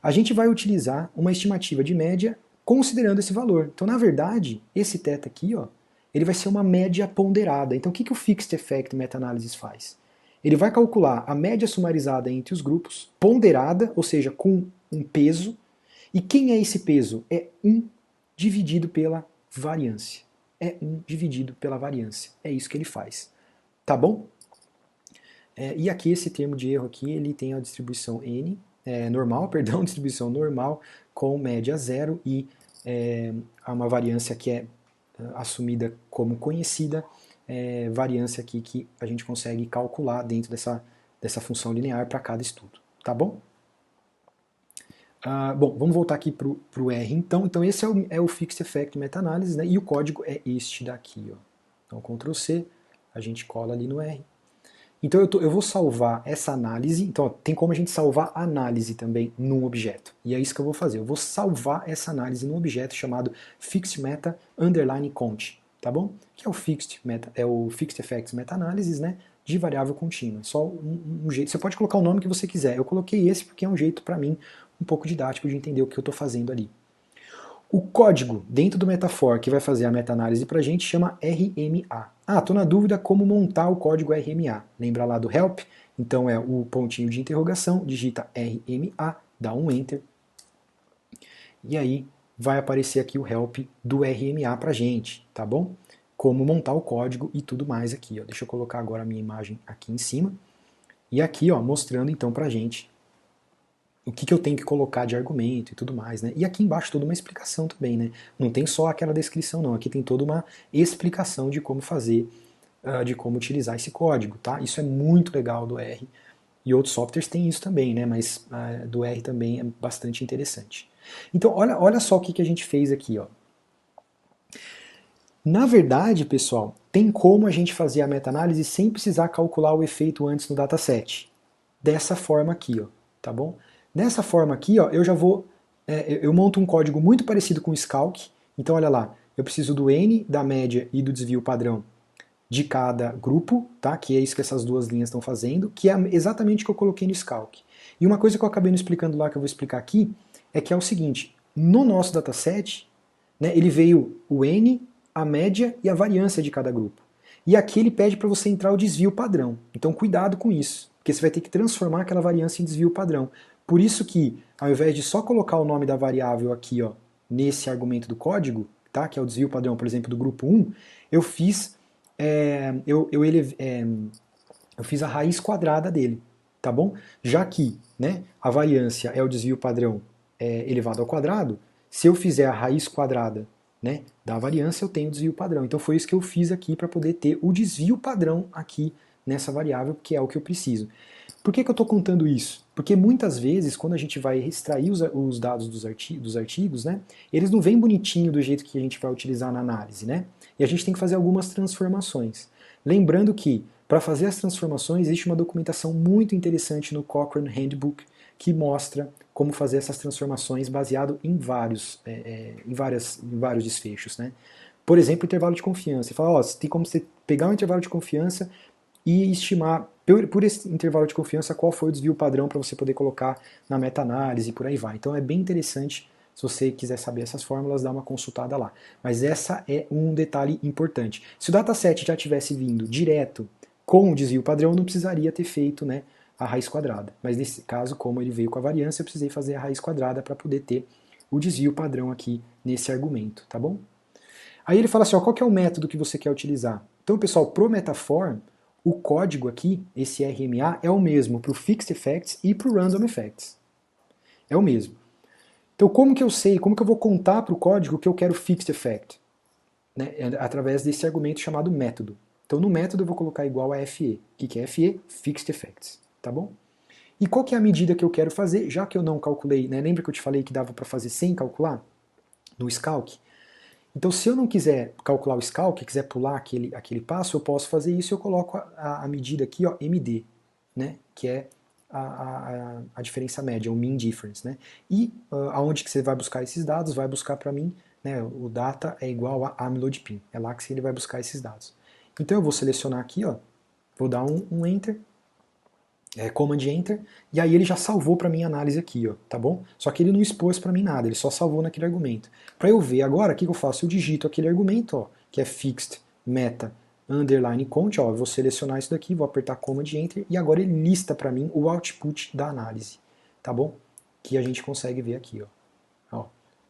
a gente vai utilizar uma estimativa de média considerando esse valor. Então, na verdade, esse θ aqui, ó, ele vai ser uma média ponderada. Então, o que o Fixed Effect Meta-Analysis faz? Ele vai calcular a média sumarizada entre os grupos, ponderada, ou seja, com um peso. E quem é esse peso? É 1 dividido pela variância. É 1 dividido pela variância. É isso que ele faz. Tá bom? E aqui esse termo de erro aqui, ele tem a distribuição n, normal, perdão, distribuição normal com média 0 e há uma variância que é assumida como conhecida, variância aqui que a gente consegue calcular dentro dessa função linear para cada estudo. Tá bom? Bom, vamos voltar aqui para o R então. Então esse é o Fixed Effect Meta-Análise, né? E o código é este daqui. Ó. Então Ctrl C, a gente cola ali no R. Então eu vou salvar essa análise, então ó, tem como a gente salvar a análise também num objeto. E é isso que eu vou fazer, eu vou salvar essa análise num objeto chamado Fixed Meta Underline Cont, tá bom? Que é o Fixed Effects Meta-Analysis, né, de variável contínua. Só um jeito, você pode colocar o nome que você quiser, eu coloquei esse porque é um jeito para mim um pouco didático de entender o que eu estou fazendo ali. O código dentro do Metafor que vai fazer a meta-análise para a gente chama RMA. Estou na dúvida como montar o código RMA. Lembra lá do help? Então é o pontinho de interrogação, digita RMA, dá um enter. E aí vai aparecer aqui o help do RMA para a gente, tá bom? Como montar o código e tudo mais aqui. Ó. Deixa eu colocar agora a minha imagem aqui em cima. E aqui, ó, mostrando então para a gente o que eu tenho que colocar de argumento e tudo mais, né? E aqui embaixo toda uma explicação também, né? Não tem só aquela descrição não, aqui tem toda uma explicação de como fazer, de como utilizar esse código, tá? Isso é muito legal do R, e outros softwares têm isso também, né? Mas do R também é bastante interessante. Então, olha só o que a gente fez aqui, ó. Na verdade, pessoal, tem como a gente fazer a meta-análise sem precisar calcular o efeito antes no dataset. Dessa forma aqui, ó, tá bom? Dessa forma aqui, ó, eu já vou, eu monto um código muito parecido com o Scalc. Então, olha lá, eu preciso do N, da média e do desvio padrão de cada grupo, tá? Que é isso que essas duas linhas estão fazendo, que é exatamente o que eu coloquei no Scalc. E uma coisa que eu acabei não explicando lá, que eu vou explicar aqui, é que é o seguinte, no nosso dataset, né, ele veio o N, a média e a variância de cada grupo. E aqui ele pede para você entrar o desvio padrão. Então cuidado com isso, porque você vai ter que transformar aquela variância em desvio padrão. Por isso que, ao invés de só colocar o nome da variável aqui, ó, nesse argumento do código, tá, que é o desvio padrão, por exemplo, do grupo 1, eu fiz, eu fiz a raiz quadrada dele, tá bom? Já que, né, a variância é o desvio padrão elevado ao quadrado, se eu fizer a raiz quadrada, né, da variância, eu tenho o desvio padrão. Então foi isso que eu fiz aqui para poder ter o desvio padrão aqui nessa variável, que é o que eu preciso. Por que eu estou contando isso? Porque muitas vezes, quando a gente vai extrair os dados dos artigos, né, eles não vêm bonitinho do jeito que a gente vai utilizar na análise, né? E a gente tem que fazer algumas transformações. Lembrando que, para fazer as transformações, existe uma documentação muito interessante no Cochrane Handbook, que mostra como fazer essas transformações baseado em vários desfechos, né? Por exemplo, intervalo de confiança. Você fala, ó, tem como você pegar um intervalo de confiança e estimar, por esse intervalo de confiança, qual foi o desvio padrão para você poder colocar na meta-análise e por aí vai. Então é bem interessante, se você quiser saber essas fórmulas, dá uma consultada lá. Mas essa é um detalhe importante. Se o dataset já tivesse vindo direto com o desvio padrão, não precisaria ter feito, né, a raiz quadrada. Mas nesse caso, como ele veio com a variância, eu precisei fazer a raiz quadrada para poder ter o desvio padrão aqui nesse argumento, tá bom? Aí ele fala assim, ó, qual que é o método que você quer utilizar? Então, pessoal, pro Metaform, o código aqui, esse RMA, é o mesmo para o Fixed Effects e para o Random Effects. É o mesmo. Então, como que eu sei, como que eu vou contar para o código que eu quero Fixed Effect? Né? É através desse argumento chamado método. Então, no método eu vou colocar igual a FE. O que é FE? Fixed Effects. Tá bom? E qual que é a medida que eu quero fazer, já que eu não calculei, né? Lembra que eu te falei que dava para fazer sem calcular? No Scalc? Então, se eu não quiser calcular o Scalc, quiser pular aquele passo, eu posso fazer isso e eu coloco a medida aqui, ó, MD, né? Que é a diferença média, o mean difference, né? E aonde que você vai buscar esses dados? Vai buscar para mim, né? O data é igual a amyloid pin. É lá que ele vai buscar esses dados. Então eu vou selecionar aqui, ó, vou dar um Enter, Command Enter, e aí ele já salvou para minha análise aqui, ó, tá bom? Só que ele não expôs para mim nada, ele só salvou naquele argumento. Para eu ver agora, o que eu faço? Eu digito aquele argumento, ó, que é fixed meta underline count, ó, eu vou selecionar isso daqui, vou apertar Command Enter, e agora ele lista para mim o output da análise, tá bom? Que a gente consegue ver aqui, ó,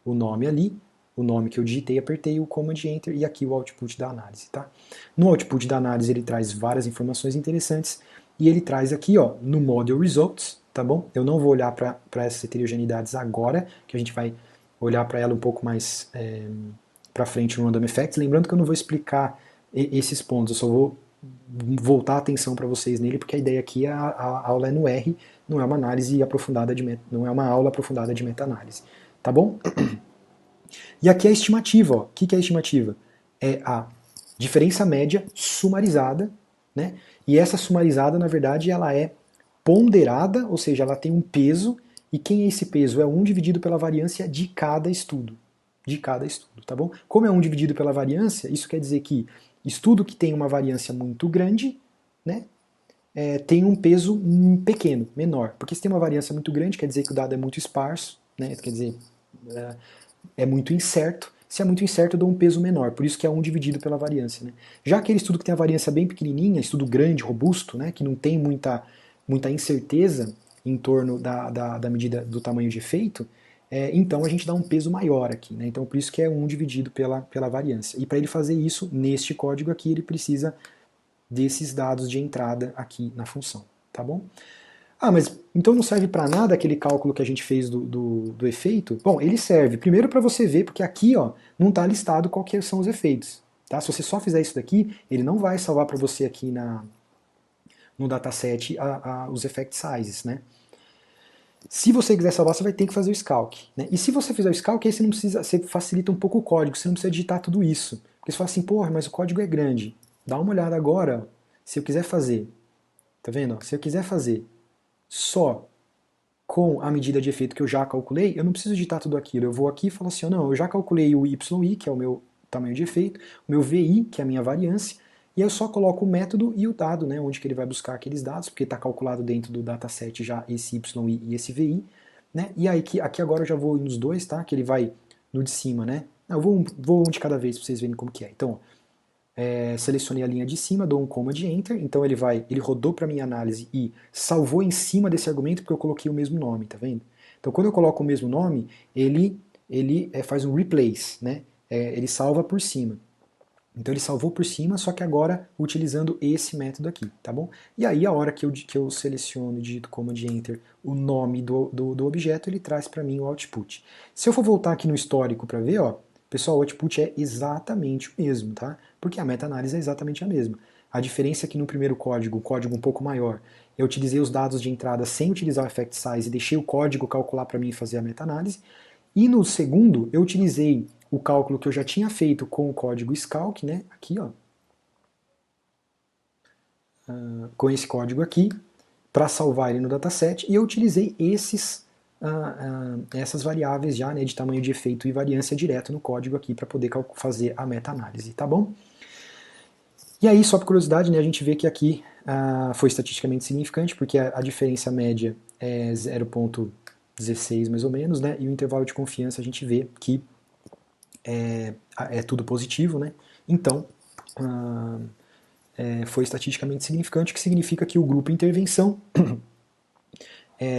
o nome ali, o nome que eu digitei, apertei o Command Enter, e aqui o output da análise, tá? No output da análise ele traz várias informações interessantes, e ele traz aqui, ó, no Model Results, tá bom? Eu não vou olhar para essas heterogeneidades agora, que a gente vai olhar para ela um pouco mais para frente no Random Effects. Lembrando que eu não vou explicar esses pontos, eu só vou voltar a atenção para vocês nele, porque a ideia aqui é a aula é no R, não é uma análise aprofundada não é uma aula aprofundada de meta-análise, tá bom? E aqui é a estimativa, ó. O que é a estimativa? É a diferença média sumarizada, né? E essa sumarizada, na verdade, ela é ponderada, ou seja, ela tem um peso, e quem é esse peso? É 1 dividido pela variância de cada estudo. De cada estudo, tá bom? Como é 1 dividido pela variância, isso quer dizer que estudo que tem uma variância muito grande, né, tem um peso pequeno, menor. Porque se tem uma variância muito grande, quer dizer que o dado é muito esparso, né, quer dizer, é muito incerto. Se é muito incerto, eu dou um peso menor, por isso que é 1 dividido pela variância. Né? Já aquele estudo que tem a variância bem pequenininha, estudo grande, robusto, né, que não tem muita incerteza em torno da medida do tamanho de efeito, então a gente dá um peso maior aqui. Né? Então por isso que é 1 dividido pela variância. E para ele fazer isso, neste código aqui, ele precisa desses dados de entrada aqui na função. Tá bom? Ah, mas então não serve para nada aquele cálculo que a gente fez do efeito? Bom, ele serve primeiro para você ver, porque aqui ó, não está listado qual que são os efeitos. Tá? Se você só fizer isso daqui, ele não vai salvar para você aqui no dataset os effect sizes. Né? Se você quiser salvar, você vai ter que fazer o scalc. Né? E se você fizer o scalc, aí você não precisa, você facilita um pouco o código, você não precisa digitar tudo isso. Porque você fala assim, porra, mas o código é grande. Dá uma olhada agora, se eu quiser fazer. Tá vendo? Se eu quiser fazer só com a medida de efeito que eu já calculei, eu não preciso digitar tudo aquilo. Eu vou aqui e falo assim, oh, não, eu já calculei o YI, que é o meu tamanho de efeito, o meu VI, que é a minha variância, e eu só coloco o método e o dado, né, onde que ele vai buscar aqueles dados, porque está calculado dentro do dataset já esse YI e esse VI, né, e aí aqui agora eu já vou nos dois, tá, que ele vai no de cima, né, eu vou um de cada vez para vocês verem como que é. Então, selecionei a linha de cima, dou um Command Enter, então ele rodou para minha análise e salvou em cima desse argumento porque eu coloquei o mesmo nome, tá vendo? Então quando eu coloco o mesmo nome, ele faz um replace, né? Ele salva por cima. Então ele salvou por cima, só que agora utilizando esse método aqui, tá bom? E aí a hora que eu seleciono, digito Command Enter, o nome do objeto, ele traz para mim o output. Se eu for voltar aqui no histórico para ver, ó, pessoal, o output é exatamente o mesmo, tá? Porque a meta-análise é exatamente a mesma. A diferença é que no primeiro código, o código um pouco maior, eu utilizei os dados de entrada sem utilizar o effect size e deixei o código calcular para mim fazer a meta-análise. E no segundo, eu utilizei o cálculo que eu já tinha feito com o código Scalc, né? Aqui, ó. Com esse código aqui. para salvar ele no dataset, e eu utilizei essas variáveis já, né, de tamanho de efeito e variância direto no código aqui para poder fazer a meta-análise, tá bom? E aí, só por curiosidade, né, a gente vê que aqui foi estatisticamente significante, porque a diferença média é 0,16 mais ou menos, né, e o intervalo de confiança a gente vê que é tudo positivo, né, então foi estatisticamente significante, o que significa que o grupo intervenção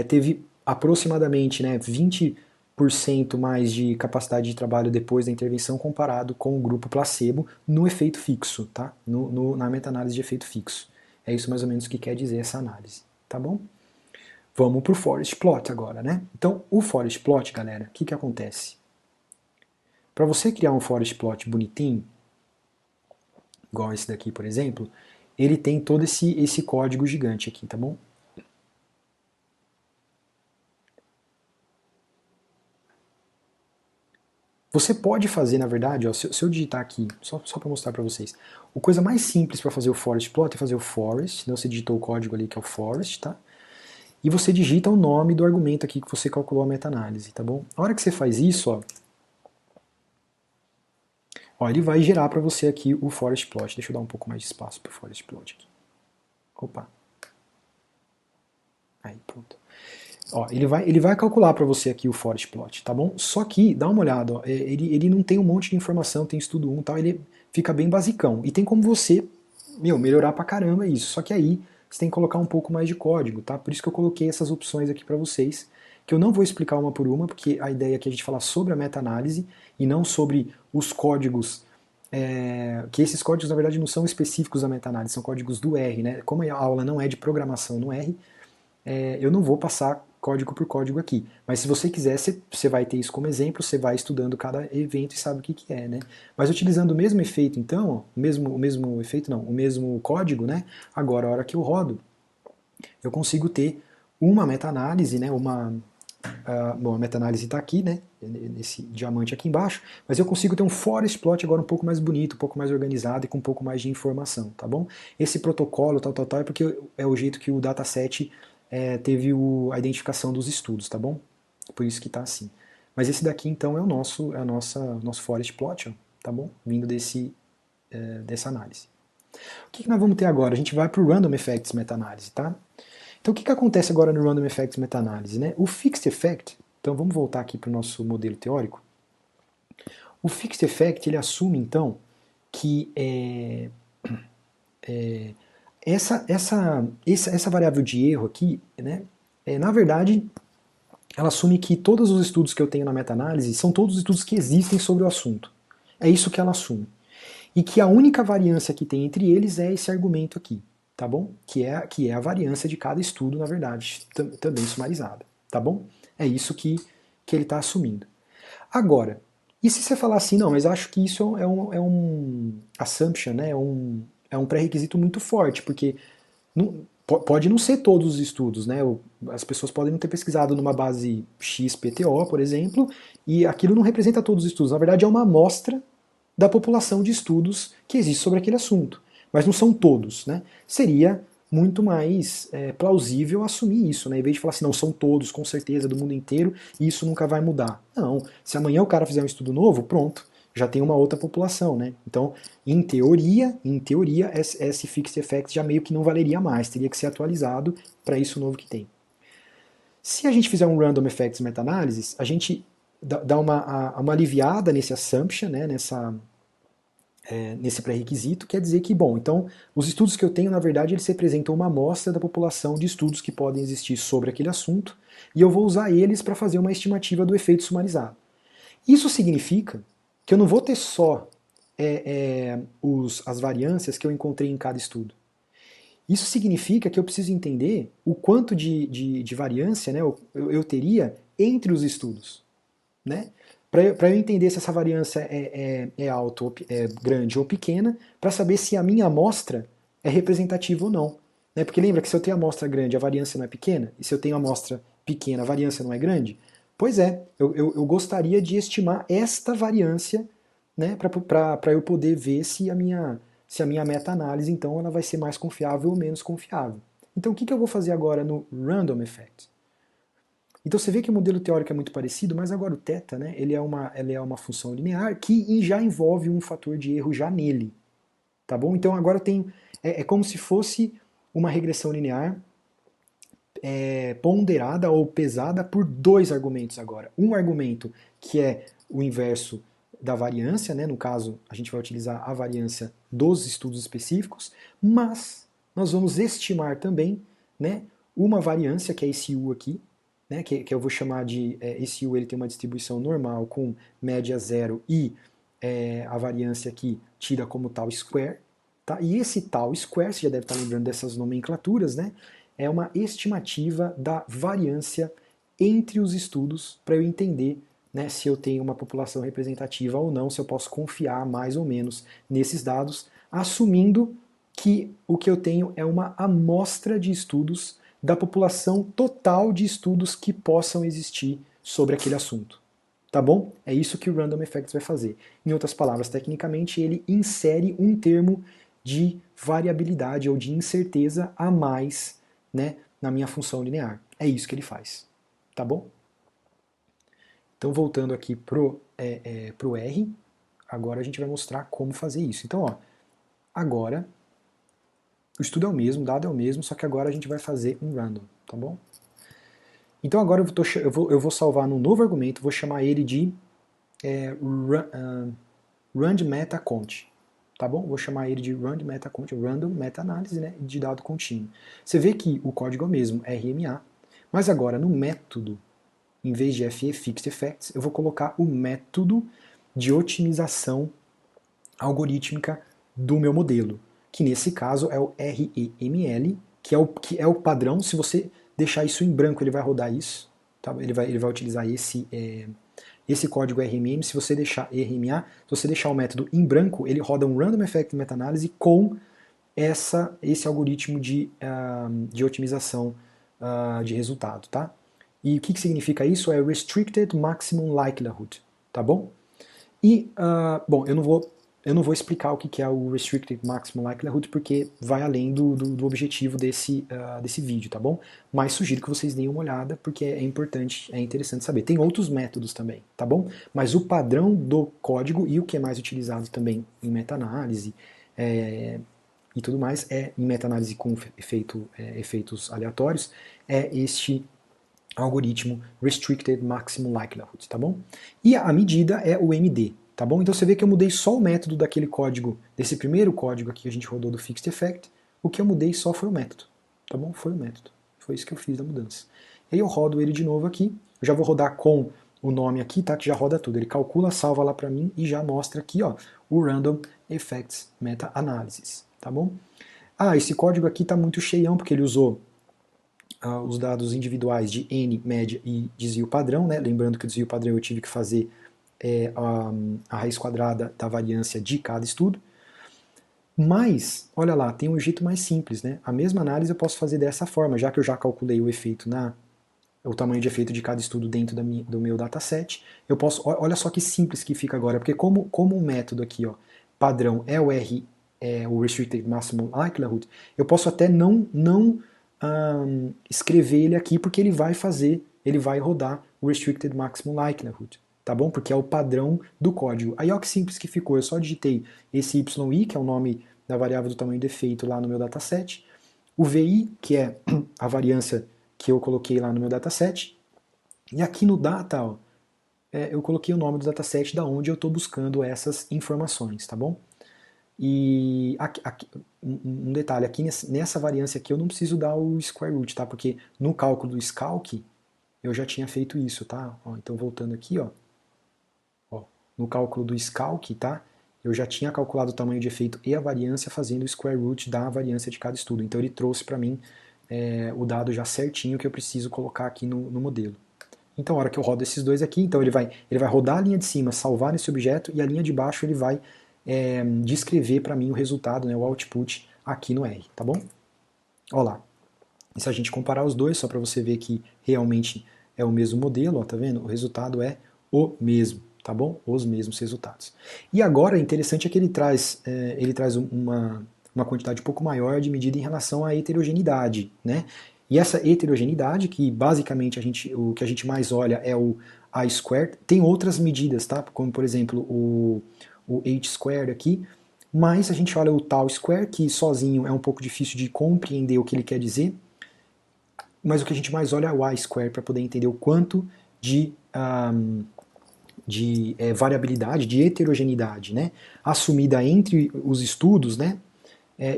teve aproximadamente, né, 20% mais de capacidade de trabalho depois da intervenção comparado com o grupo placebo no efeito fixo, tá? Na meta-análise de efeito fixo. É isso mais ou menos que quer dizer essa análise, tá bom? Vamos para o forest plot agora, né? Então, o forest plot, galera, o que acontece? Para você criar um forest plot bonitinho, igual esse daqui, por exemplo, ele tem todo esse código gigante aqui, tá bom? Você pode fazer, na verdade, ó, se eu digitar aqui, só para mostrar para vocês, a coisa mais simples para fazer o forest plot é fazer o forest, então você digitou o código ali que é o forest, tá? E você digita o nome do argumento aqui que você calculou a meta-análise, tá bom? A hora que você faz isso, ó, ele vai gerar para você aqui o forest plot. Deixa eu dar um pouco mais de espaço para o forest plot aqui. Opa. Aí, pronto. Ó, ele vai calcular para você aqui o forest plot, tá bom? Só que, dá uma olhada, ó, ele não tem um monte de informação, tem estudo 1 e tal, ele fica bem basicão. E tem como você, melhorar pra caramba isso. Só que aí você tem que colocar um pouco mais de código, tá? Por isso que eu coloquei essas opções aqui para vocês, que eu não vou explicar uma por uma, porque a ideia aqui é a gente falar sobre a meta-análise e não sobre os códigos, que esses códigos na verdade não são específicos da meta-análise, são códigos do R, né? Como a aula não é de programação no R, eu não vou passar código por código aqui. Mas se você quiser, você vai ter isso como exemplo, você vai estudando cada evento e sabe o que é, né? Mas utilizando o mesmo efeito, então, ó, o mesmo efeito não, o mesmo código, né? Agora, a hora que eu rodo, eu consigo ter uma meta-análise, né? Bom, a meta-análise está aqui, né? Nesse diamante aqui embaixo, mas eu consigo ter um forest plot agora um pouco mais bonito, um pouco mais organizado e com um pouco mais de informação, tá bom? Esse protocolo, tal, é porque é o jeito que o dataset teve a identificação dos estudos, tá bom? Por isso que está assim. Mas esse daqui então é o nosso forest plot, ó, tá bom? Vindo dessa análise. O que nós vamos ter agora? A gente vai para o Random Effects meta-análise, tá? Então o que acontece agora no Random Effects meta-análise, né? O Fixed Effect, então vamos voltar aqui para o nosso modelo teórico. O Fixed Effect ele assume então que essa variável de erro aqui, né, na verdade, ela assume que todos os estudos que eu tenho na meta-análise são todos os estudos que existem sobre o assunto. É isso que ela assume. E que a única variância que tem entre eles é esse argumento aqui, tá bom? Que é a variância de cada estudo, na verdade, também sumarizada, tá bom? É isso que ele está assumindo. Agora, e se você falar assim, não, mas acho que isso é um assumption, né? É um pré-requisito muito forte, porque pode não ser todos os estudos, né? As pessoas podem não ter pesquisado numa base XPTO, por exemplo, e aquilo não representa todos os estudos. Na verdade, é uma amostra da população de estudos que existe sobre aquele assunto. Mas não são todos, né? Seria muito mais plausível assumir isso, né? Em vez de falar assim, não, são todos, com certeza, do mundo inteiro, e isso nunca vai mudar. Não, se amanhã o cara fizer um estudo novo, pronto, já tem uma outra população, né? Então, em teoria, esse fixed effect já meio que não valeria mais, teria que ser atualizado para isso novo que tem. Se a gente fizer um random effects meta-análise, a gente dá uma aliviada nesse assumption, né, nesse pré-requisito, quer dizer que, bom, então, os estudos que eu tenho, na verdade, eles representam uma amostra da população de estudos que podem existir sobre aquele assunto, e eu vou usar eles para fazer uma estimativa do efeito sumarizado. Isso significa que eu não vou ter só as variâncias que eu encontrei em cada estudo. Isso significa que eu preciso entender o quanto de variância, né, eu teria entre os estudos, né? Para eu entender se essa variância é alta, é grande ou pequena, para saber se a minha amostra é representativa ou não. Né? Porque lembra que se eu tenho amostra grande, a variância não é pequena, e se eu tenho amostra pequena, a variância não é grande? Pois é, eu gostaria de estimar esta variância, né, para eu poder ver se a minha meta-análise então ela vai ser mais confiável ou menos confiável. Então o que eu vou fazer agora no random effect? Então você vê que o modelo teórico é muito parecido, mas agora o θ, né, ele é uma função linear que já envolve um fator de erro já nele, tá bom? Então agora eu tenho, é como se fosse uma regressão linear ponderada ou pesada por dois argumentos agora. Um argumento que é o inverso da variância, né? No caso, a gente vai utilizar a variância dos estudos específicos, mas nós vamos estimar também, né, uma variância, que é esse U aqui, né, que eu vou chamar de, esse U ele tem uma distribuição normal com média zero e a variância aqui tida como tal square, tá? E esse tal square, você já deve estar lembrando dessas nomenclaturas, né? É uma estimativa da variância entre os estudos para eu entender, né, se eu tenho uma população representativa ou não, se eu posso confiar mais ou menos nesses dados, assumindo que o que eu tenho é uma amostra de estudos da população total de estudos que possam existir sobre aquele assunto. Tá bom? É isso que o Random Effects vai fazer. Em outras palavras, tecnicamente, ele insere um termo de variabilidade ou de incerteza a mais, né, na minha função linear. É isso que ele faz. Tá bom? Então, voltando aqui pro R, agora a gente vai mostrar como fazer isso. Então, ó, agora o estudo é o mesmo, o dado é o mesmo, só que agora a gente vai fazer um random, tá bom? Então agora eu vou salvar num novo argumento, vou chamar ele de rand meta cont, tá bom? Vou chamar ele de rand meta cont, random meta análise, né, de dado contínuo. Você vê que o código é o mesmo, RMA, mas agora no método, em vez de FE Fixed Effects, eu vou colocar o método de otimização algorítmica do meu modelo, que nesse caso é o REML, que é o padrão. Se você deixar isso em branco, ele vai rodar isso, tá? Ele vai utilizar esse código RMM. Se você deixar RMA, se você deixar o método em branco, ele roda um Random Effect Meta-Análise com esse algoritmo de otimização de resultado, tá? E o que significa isso? É Restricted Maximum Likelihood, tá bom? E, bom, eu não vou explicar o que é o Restricted Maximum Likelihood, porque vai além do objetivo desse vídeo, tá bom? Mas sugiro que vocês deem uma olhada, porque é importante, é interessante saber. Tem outros métodos também, tá bom? Mas o padrão do código e o que é mais utilizado também em meta-análise e tudo mais, em meta-análise com efeitos aleatórios, é este algoritmo Restricted Maximum Likelihood, tá bom? E a medida é o MD, tá bom? Então você vê que eu mudei só o método daquele código, desse primeiro código aqui que a gente rodou do Fixed Effect, o que eu mudei só foi o método, tá bom? Foi o método, foi isso que eu fiz da mudança. E aí eu rodo ele de novo aqui, eu já vou rodar com o nome aqui, tá? Que já roda tudo, ele calcula, salva lá pra mim e já mostra aqui, ó, o Random Effects Meta Analysis, tá bom? Ah, esse código aqui tá muito cheião, porque ele usou os dados individuais de N, média e desvio padrão, né? Lembrando que o desvio padrão eu tive que fazer a raiz quadrada da variância de cada estudo. Mas, olha lá, tem um jeito mais simples, né? A mesma análise eu posso fazer dessa forma, já que eu já calculei o efeito o tamanho de efeito de cada estudo dentro do meu dataset. Eu posso, olha só que simples que fica agora, porque como o método aqui, ó, padrão é o R, o Restricted Maximum Likelihood, eu posso até não escrever ele aqui, porque ele vai rodar o Restricted Maximum Likelihood, tá bom? Porque é o padrão do código. Aí olha que simples que ficou, eu só digitei esse YI, que é o nome da variável do tamanho de efeito lá no meu dataset, o VI, que é a variância que eu coloquei lá no meu dataset, e aqui no data, ó, eu coloquei o nome do dataset da onde eu estou buscando essas informações, tá bom? E aqui, um detalhe, aqui nessa variância aqui eu não preciso dar o square root, tá? Porque no cálculo do Scalc eu já tinha feito isso, tá? Ó, então voltando aqui, ó, no cálculo do Scalc, tá? Eu já tinha calculado o tamanho de efeito e a variância fazendo o square root da variância de cada estudo. Então ele trouxe para mim o dado já certinho que eu preciso colocar aqui no modelo. Então, a hora que eu rodo esses dois aqui, então ele vai rodar a linha de cima, salvar nesse objeto, e a linha de baixo ele vai descrever para mim o resultado, né, o output aqui no R, tá bom? Olha lá. E se a gente comparar os dois, só para você ver que realmente é o mesmo modelo, ó, tá vendo? O resultado é o mesmo, tá bom? Os mesmos resultados. E agora, interessante é que ele traz uma quantidade um pouco maior de medida em relação à heterogeneidade, né? E essa heterogeneidade, que basicamente o que a gente mais olha é o I-squared, tem outras medidas, tá? Como por exemplo o H-squared aqui, mas a gente olha o tau square, que sozinho é um pouco difícil de compreender o que ele quer dizer, mas o que a gente mais olha é o Y-square para poder entender o quanto de variabilidade, de heterogeneidade, né, assumida entre os estudos, né,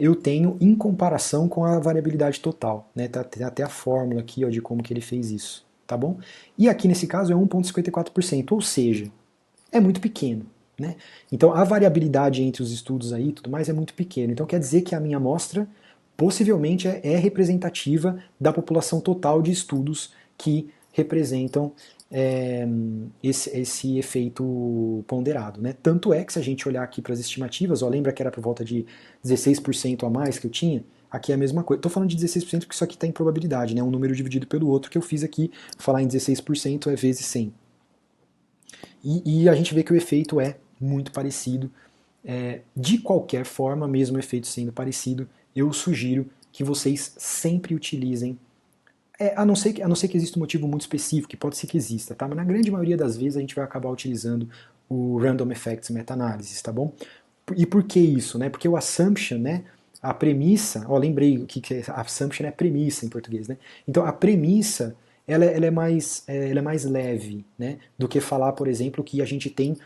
eu tenho em comparação com a variabilidade total. Né, tem até a fórmula aqui ó, de como que ele fez isso. Tá bom? E aqui nesse caso é 1,54%, ou seja, é muito pequeno. Né? Então a variabilidade entre os estudos aí tudo mais é muito pequeno. Então quer dizer que a minha amostra possivelmente é representativa da população total de estudos que representam esse efeito ponderado. Né? Tanto é que se a gente olhar aqui para as estimativas, ó, lembra que era por volta de 16% a mais que eu tinha? Aqui é a mesma coisa. Estou falando de 16% porque isso aqui está em probabilidade, né? Um número dividido pelo outro que eu fiz aqui, falar em 16% é vezes 100. E a gente vê que o efeito é muito parecido. De qualquer forma, mesmo o efeito sendo parecido, eu sugiro que vocês sempre utilizem, a não ser que exista um motivo muito específico, que pode ser que exista, tá? Mas na grande maioria das vezes a gente vai acabar utilizando o Random Effects Meta-Análises, tá bom? E por que isso? Né? Porque o assumption, né, a premissa, lembrei o que é assumption, é premissa em português, né? Então a premissa ela é mais leve, né, do que falar, por exemplo, que a gente tem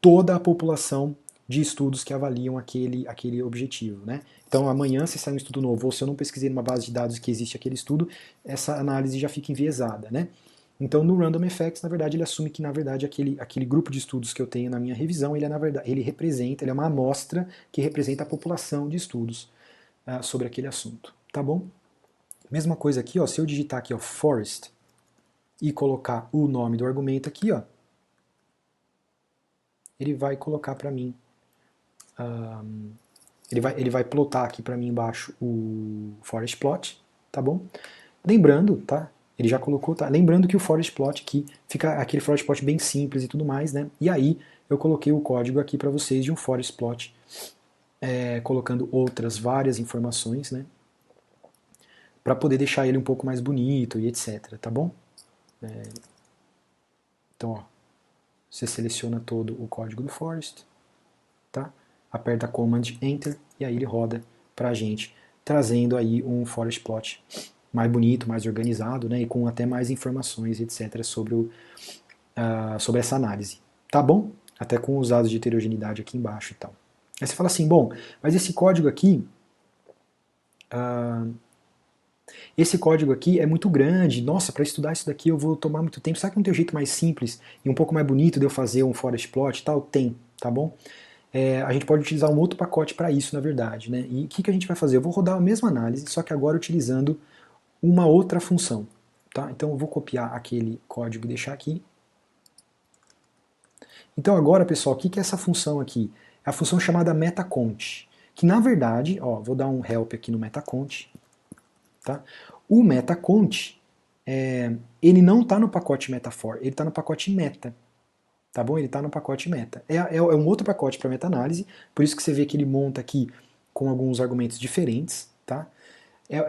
toda a população de estudos que avaliam aquele objetivo. Né? Então amanhã se sair um estudo novo, ou se eu não pesquisei numa base de dados que existe aquele estudo, essa análise já fica enviesada. Né? Então no Random Effects, na verdade, ele assume que na verdade aquele grupo de estudos que eu tenho na minha revisão, ele é uma amostra que representa a população de estudos sobre aquele assunto. Tá bom? Mesma coisa aqui, ó, se eu digitar aqui ó, forest e colocar o nome do argumento aqui, ó, ele vai colocar para mim ele vai plotar aqui para mim embaixo o forest plot, tá bom? Lembrando, tá? Ele já colocou, tá? Lembrando que o forest plot aqui fica aquele forest plot bem simples e tudo mais, né? E aí eu coloquei o código aqui para vocês de um forest plot, colocando outras várias informações, né? Para poder deixar ele um pouco mais bonito e etc, tá bom? Então, ó, você seleciona todo o código do forest, tá? Aperta Command Enter e aí ele roda para a gente, trazendo aí um forest plot mais bonito, mais organizado, né, e com até mais informações, etc, sobre essa análise. Tá bom? Até com os dados de heterogeneidade aqui embaixo e tal. Aí você fala assim, bom, mas esse código aqui é muito grande, nossa, para estudar isso daqui eu vou tomar muito tempo, será que não tem um jeito mais simples e um pouco mais bonito de eu fazer um forest plot e tal? Tem, tá bom? A gente pode utilizar um outro pacote para isso, na verdade. Né? E o que a gente vai fazer? Eu vou rodar a mesma análise, só que agora utilizando uma outra função. Tá? Então eu vou copiar aquele código e deixar aqui. Então agora, pessoal, o que é essa função aqui? É a função chamada metacont, que na verdade, ó, vou dar um help aqui no metacont. Tá? O metacont, ele não está no pacote metafor, ele está no pacote meta. Tá bom? Ele está no pacote meta. É um outro pacote para meta-análise, por isso que você vê que ele monta aqui com alguns argumentos diferentes, tá?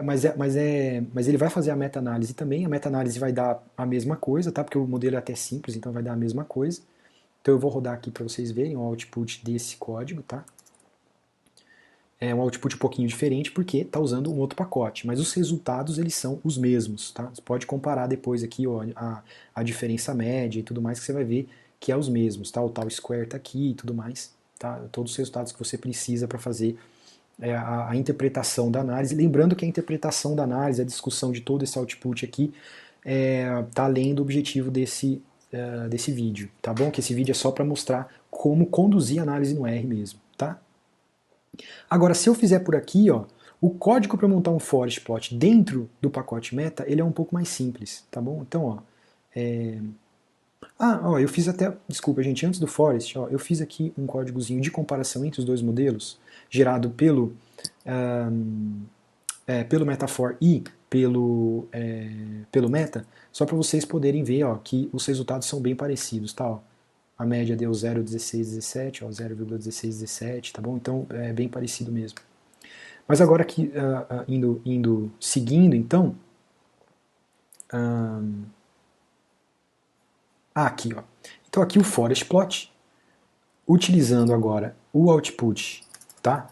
Mas ele vai fazer a meta-análise também, a meta-análise vai dar a mesma coisa, tá? Porque o modelo é até simples, então vai dar a mesma coisa. Então eu vou rodar aqui para vocês verem o output desse código, tá? É um output um pouquinho diferente porque está usando um outro pacote, mas os resultados eles são os mesmos, tá? Você pode comparar depois aqui ó, a diferença média e tudo mais que você vai ver que é os mesmos, tá? O tal square está aqui e tudo mais, tá? Todos os resultados que você precisa para fazer a interpretação da análise. Lembrando que a interpretação da análise, a discussão de todo esse output aqui, está além do objetivo desse vídeo, tá bom? Que esse vídeo é só para mostrar como conduzir a análise no R mesmo, tá? Agora, se eu fizer por aqui, ó, o código para montar um forest plot dentro do pacote meta, ele é um pouco mais simples, tá bom? Então, ó, eu fiz até, desculpa gente, antes do forest, ó, eu fiz aqui um códigozinho de comparação entre os dois modelos, gerado pelo Metafor e pelo Meta, só para vocês poderem ver ó, que os resultados são bem parecidos, tá? Ó. A média deu 0,1617, 0,1617, tá bom? Então é bem parecido mesmo. Mas agora aqui, seguindo então, aqui, ó. Então aqui o forest plot, utilizando agora o output, tá?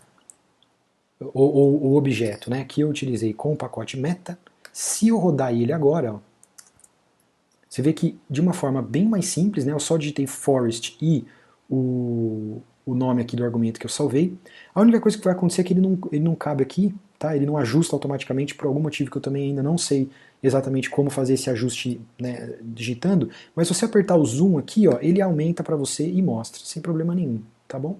O objeto, né, que eu utilizei com o pacote meta. Se eu rodar ele agora, ó, você vê que de uma forma bem mais simples, né, eu só digitei forest e o nome aqui do argumento que eu salvei. A única coisa que vai acontecer é que ele não cabe aqui, tá? Ele não ajusta automaticamente por algum motivo que eu também ainda não sei exatamente como fazer esse ajuste, né, digitando, mas se você apertar o zoom aqui, ó, ele aumenta para você e mostra, sem problema nenhum, tá bom?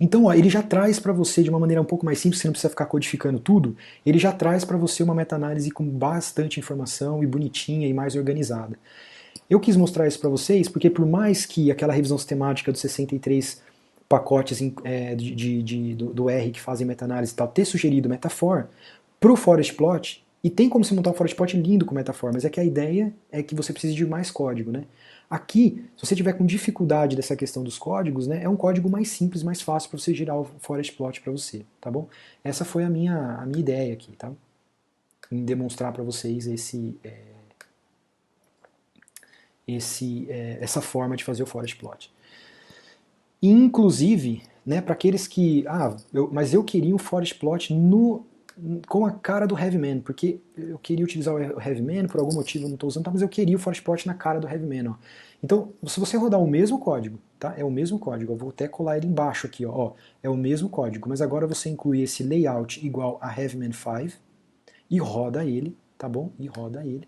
Então, ó, ele já traz para você de uma maneira um pouco mais simples, você não precisa ficar codificando tudo, ele já traz para você uma meta-análise com bastante informação e bonitinha e mais organizada. Eu quis mostrar isso para vocês porque por mais que aquela revisão sistemática dos 63 pacotes do R que fazem meta-análise e tal, ter sugerido Metafor, para o Forest Plot, e tem como você montar um Forest Plot lindo com Metafor, mas é que a ideia é que você precise de mais código, né? Aqui, se você tiver com dificuldade dessa questão dos códigos, né, é um código mais simples, mais fácil para você gerar o Forest Plot para você, tá bom? Essa foi a minha ideia aqui, tá? Em demonstrar para vocês essa forma de fazer o Forest Plot. Inclusive, né, para aqueles que, mas eu queria um Forest Plot com a cara do Heavy Man, porque eu queria utilizar o Heavy Man, por algum motivo eu não estou usando, tá, mas eu queria o Forest Plot na cara do Heavy Man. Ó. Então, se você rodar o mesmo código, tá? É o mesmo código, eu vou até colar ele embaixo aqui, ó, é o mesmo código, mas agora você inclui esse layout igual a Heavy Man 5 e roda ele, tá bom? E roda ele.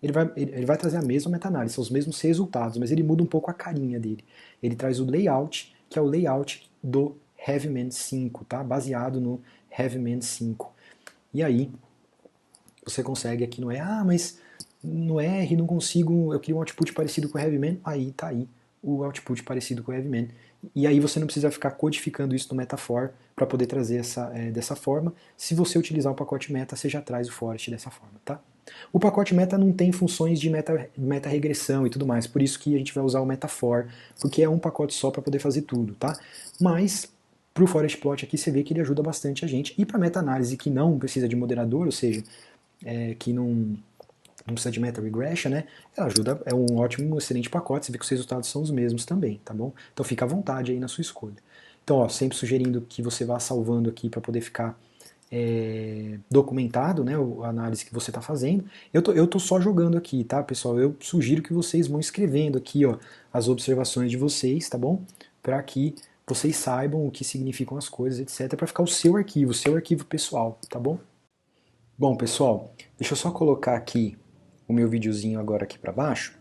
Ele vai trazer a mesma meta-análise, são os mesmos resultados, mas ele muda um pouco a carinha dele. Ele traz o layout, que é o layout do Heavyman 5, tá? Baseado no Heavyman 5. E aí, você consegue aqui no R, mas no R não consigo, eu queria um output parecido com o Heavyman, aí tá aí o output parecido com o Heavyman. E aí você não precisa ficar codificando isso no Metafor para poder trazer dessa forma. Se você utilizar o pacote meta, você já traz o forest dessa forma, tá? O pacote meta não tem funções de meta regressão e tudo mais, por isso que a gente vai usar o metafor, porque é um pacote só para poder fazer tudo, tá? Mas para o forest plot aqui você vê que ele ajuda bastante a gente, e para meta-análise que não precisa de moderador, ou seja, que não precisa de meta regression, né? Ela ajuda, é um ótimo, excelente pacote, você vê que os resultados são os mesmos também, tá bom? Então fica à vontade aí na sua escolha. Então, ó, sempre sugerindo que você vá salvando aqui para poder ficar documentado, né, a análise que você está fazendo. Eu tô só jogando aqui, tá, pessoal? Eu sugiro que vocês vão escrevendo aqui, ó, as observações de vocês, tá bom? Para que vocês saibam o que significam as coisas, etc, para ficar o seu arquivo pessoal, tá bom? Bom, pessoal, deixa eu só colocar aqui o meu videozinho agora aqui para baixo.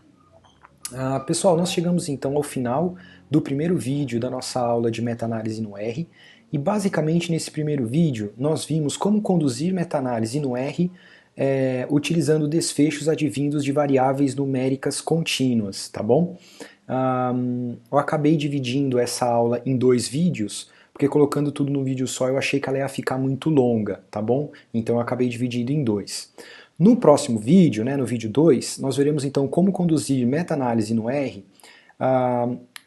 Pessoal, nós chegamos então ao final do primeiro vídeo da nossa aula de meta-análise no R, e basicamente nesse primeiro vídeo nós vimos como conduzir meta-análise no R utilizando desfechos advindos de variáveis numéricas contínuas, tá bom? Eu acabei dividindo essa aula em dois vídeos, porque colocando tudo num vídeo só eu achei que ela ia ficar muito longa, tá bom? Então eu acabei dividindo em dois. No próximo vídeo, né, no vídeo 2, nós veremos então como conduzir meta-análise no R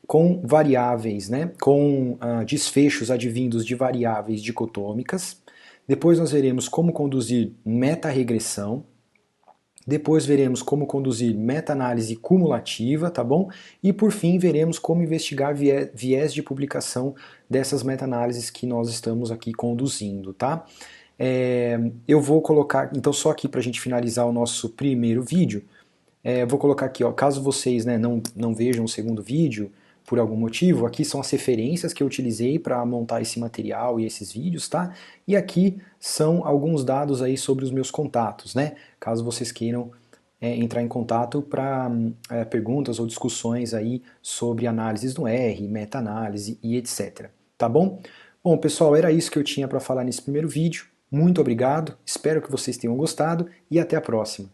com variáveis, né, com desfechos advindos de variáveis dicotômicas. Depois nós veremos como conduzir meta-regressão. Depois veremos como conduzir meta-análise cumulativa, tá bom? E por fim veremos como investigar viés de publicação dessas meta-análises que nós estamos aqui conduzindo, tá? Eu vou colocar, então só aqui para a gente finalizar o nosso primeiro vídeo, vou colocar aqui, ó, caso vocês, né, não vejam o segundo vídeo por algum motivo, aqui são as referências que eu utilizei para montar esse material e esses vídeos, tá? E aqui são alguns dados aí sobre os meus contatos, né? Caso vocês queiram entrar em contato para perguntas ou discussões aí sobre análises no R, meta-análise e etc. Tá bom? Bom, pessoal, era isso que eu tinha para falar nesse primeiro vídeo. Muito obrigado, espero que vocês tenham gostado e até a próxima.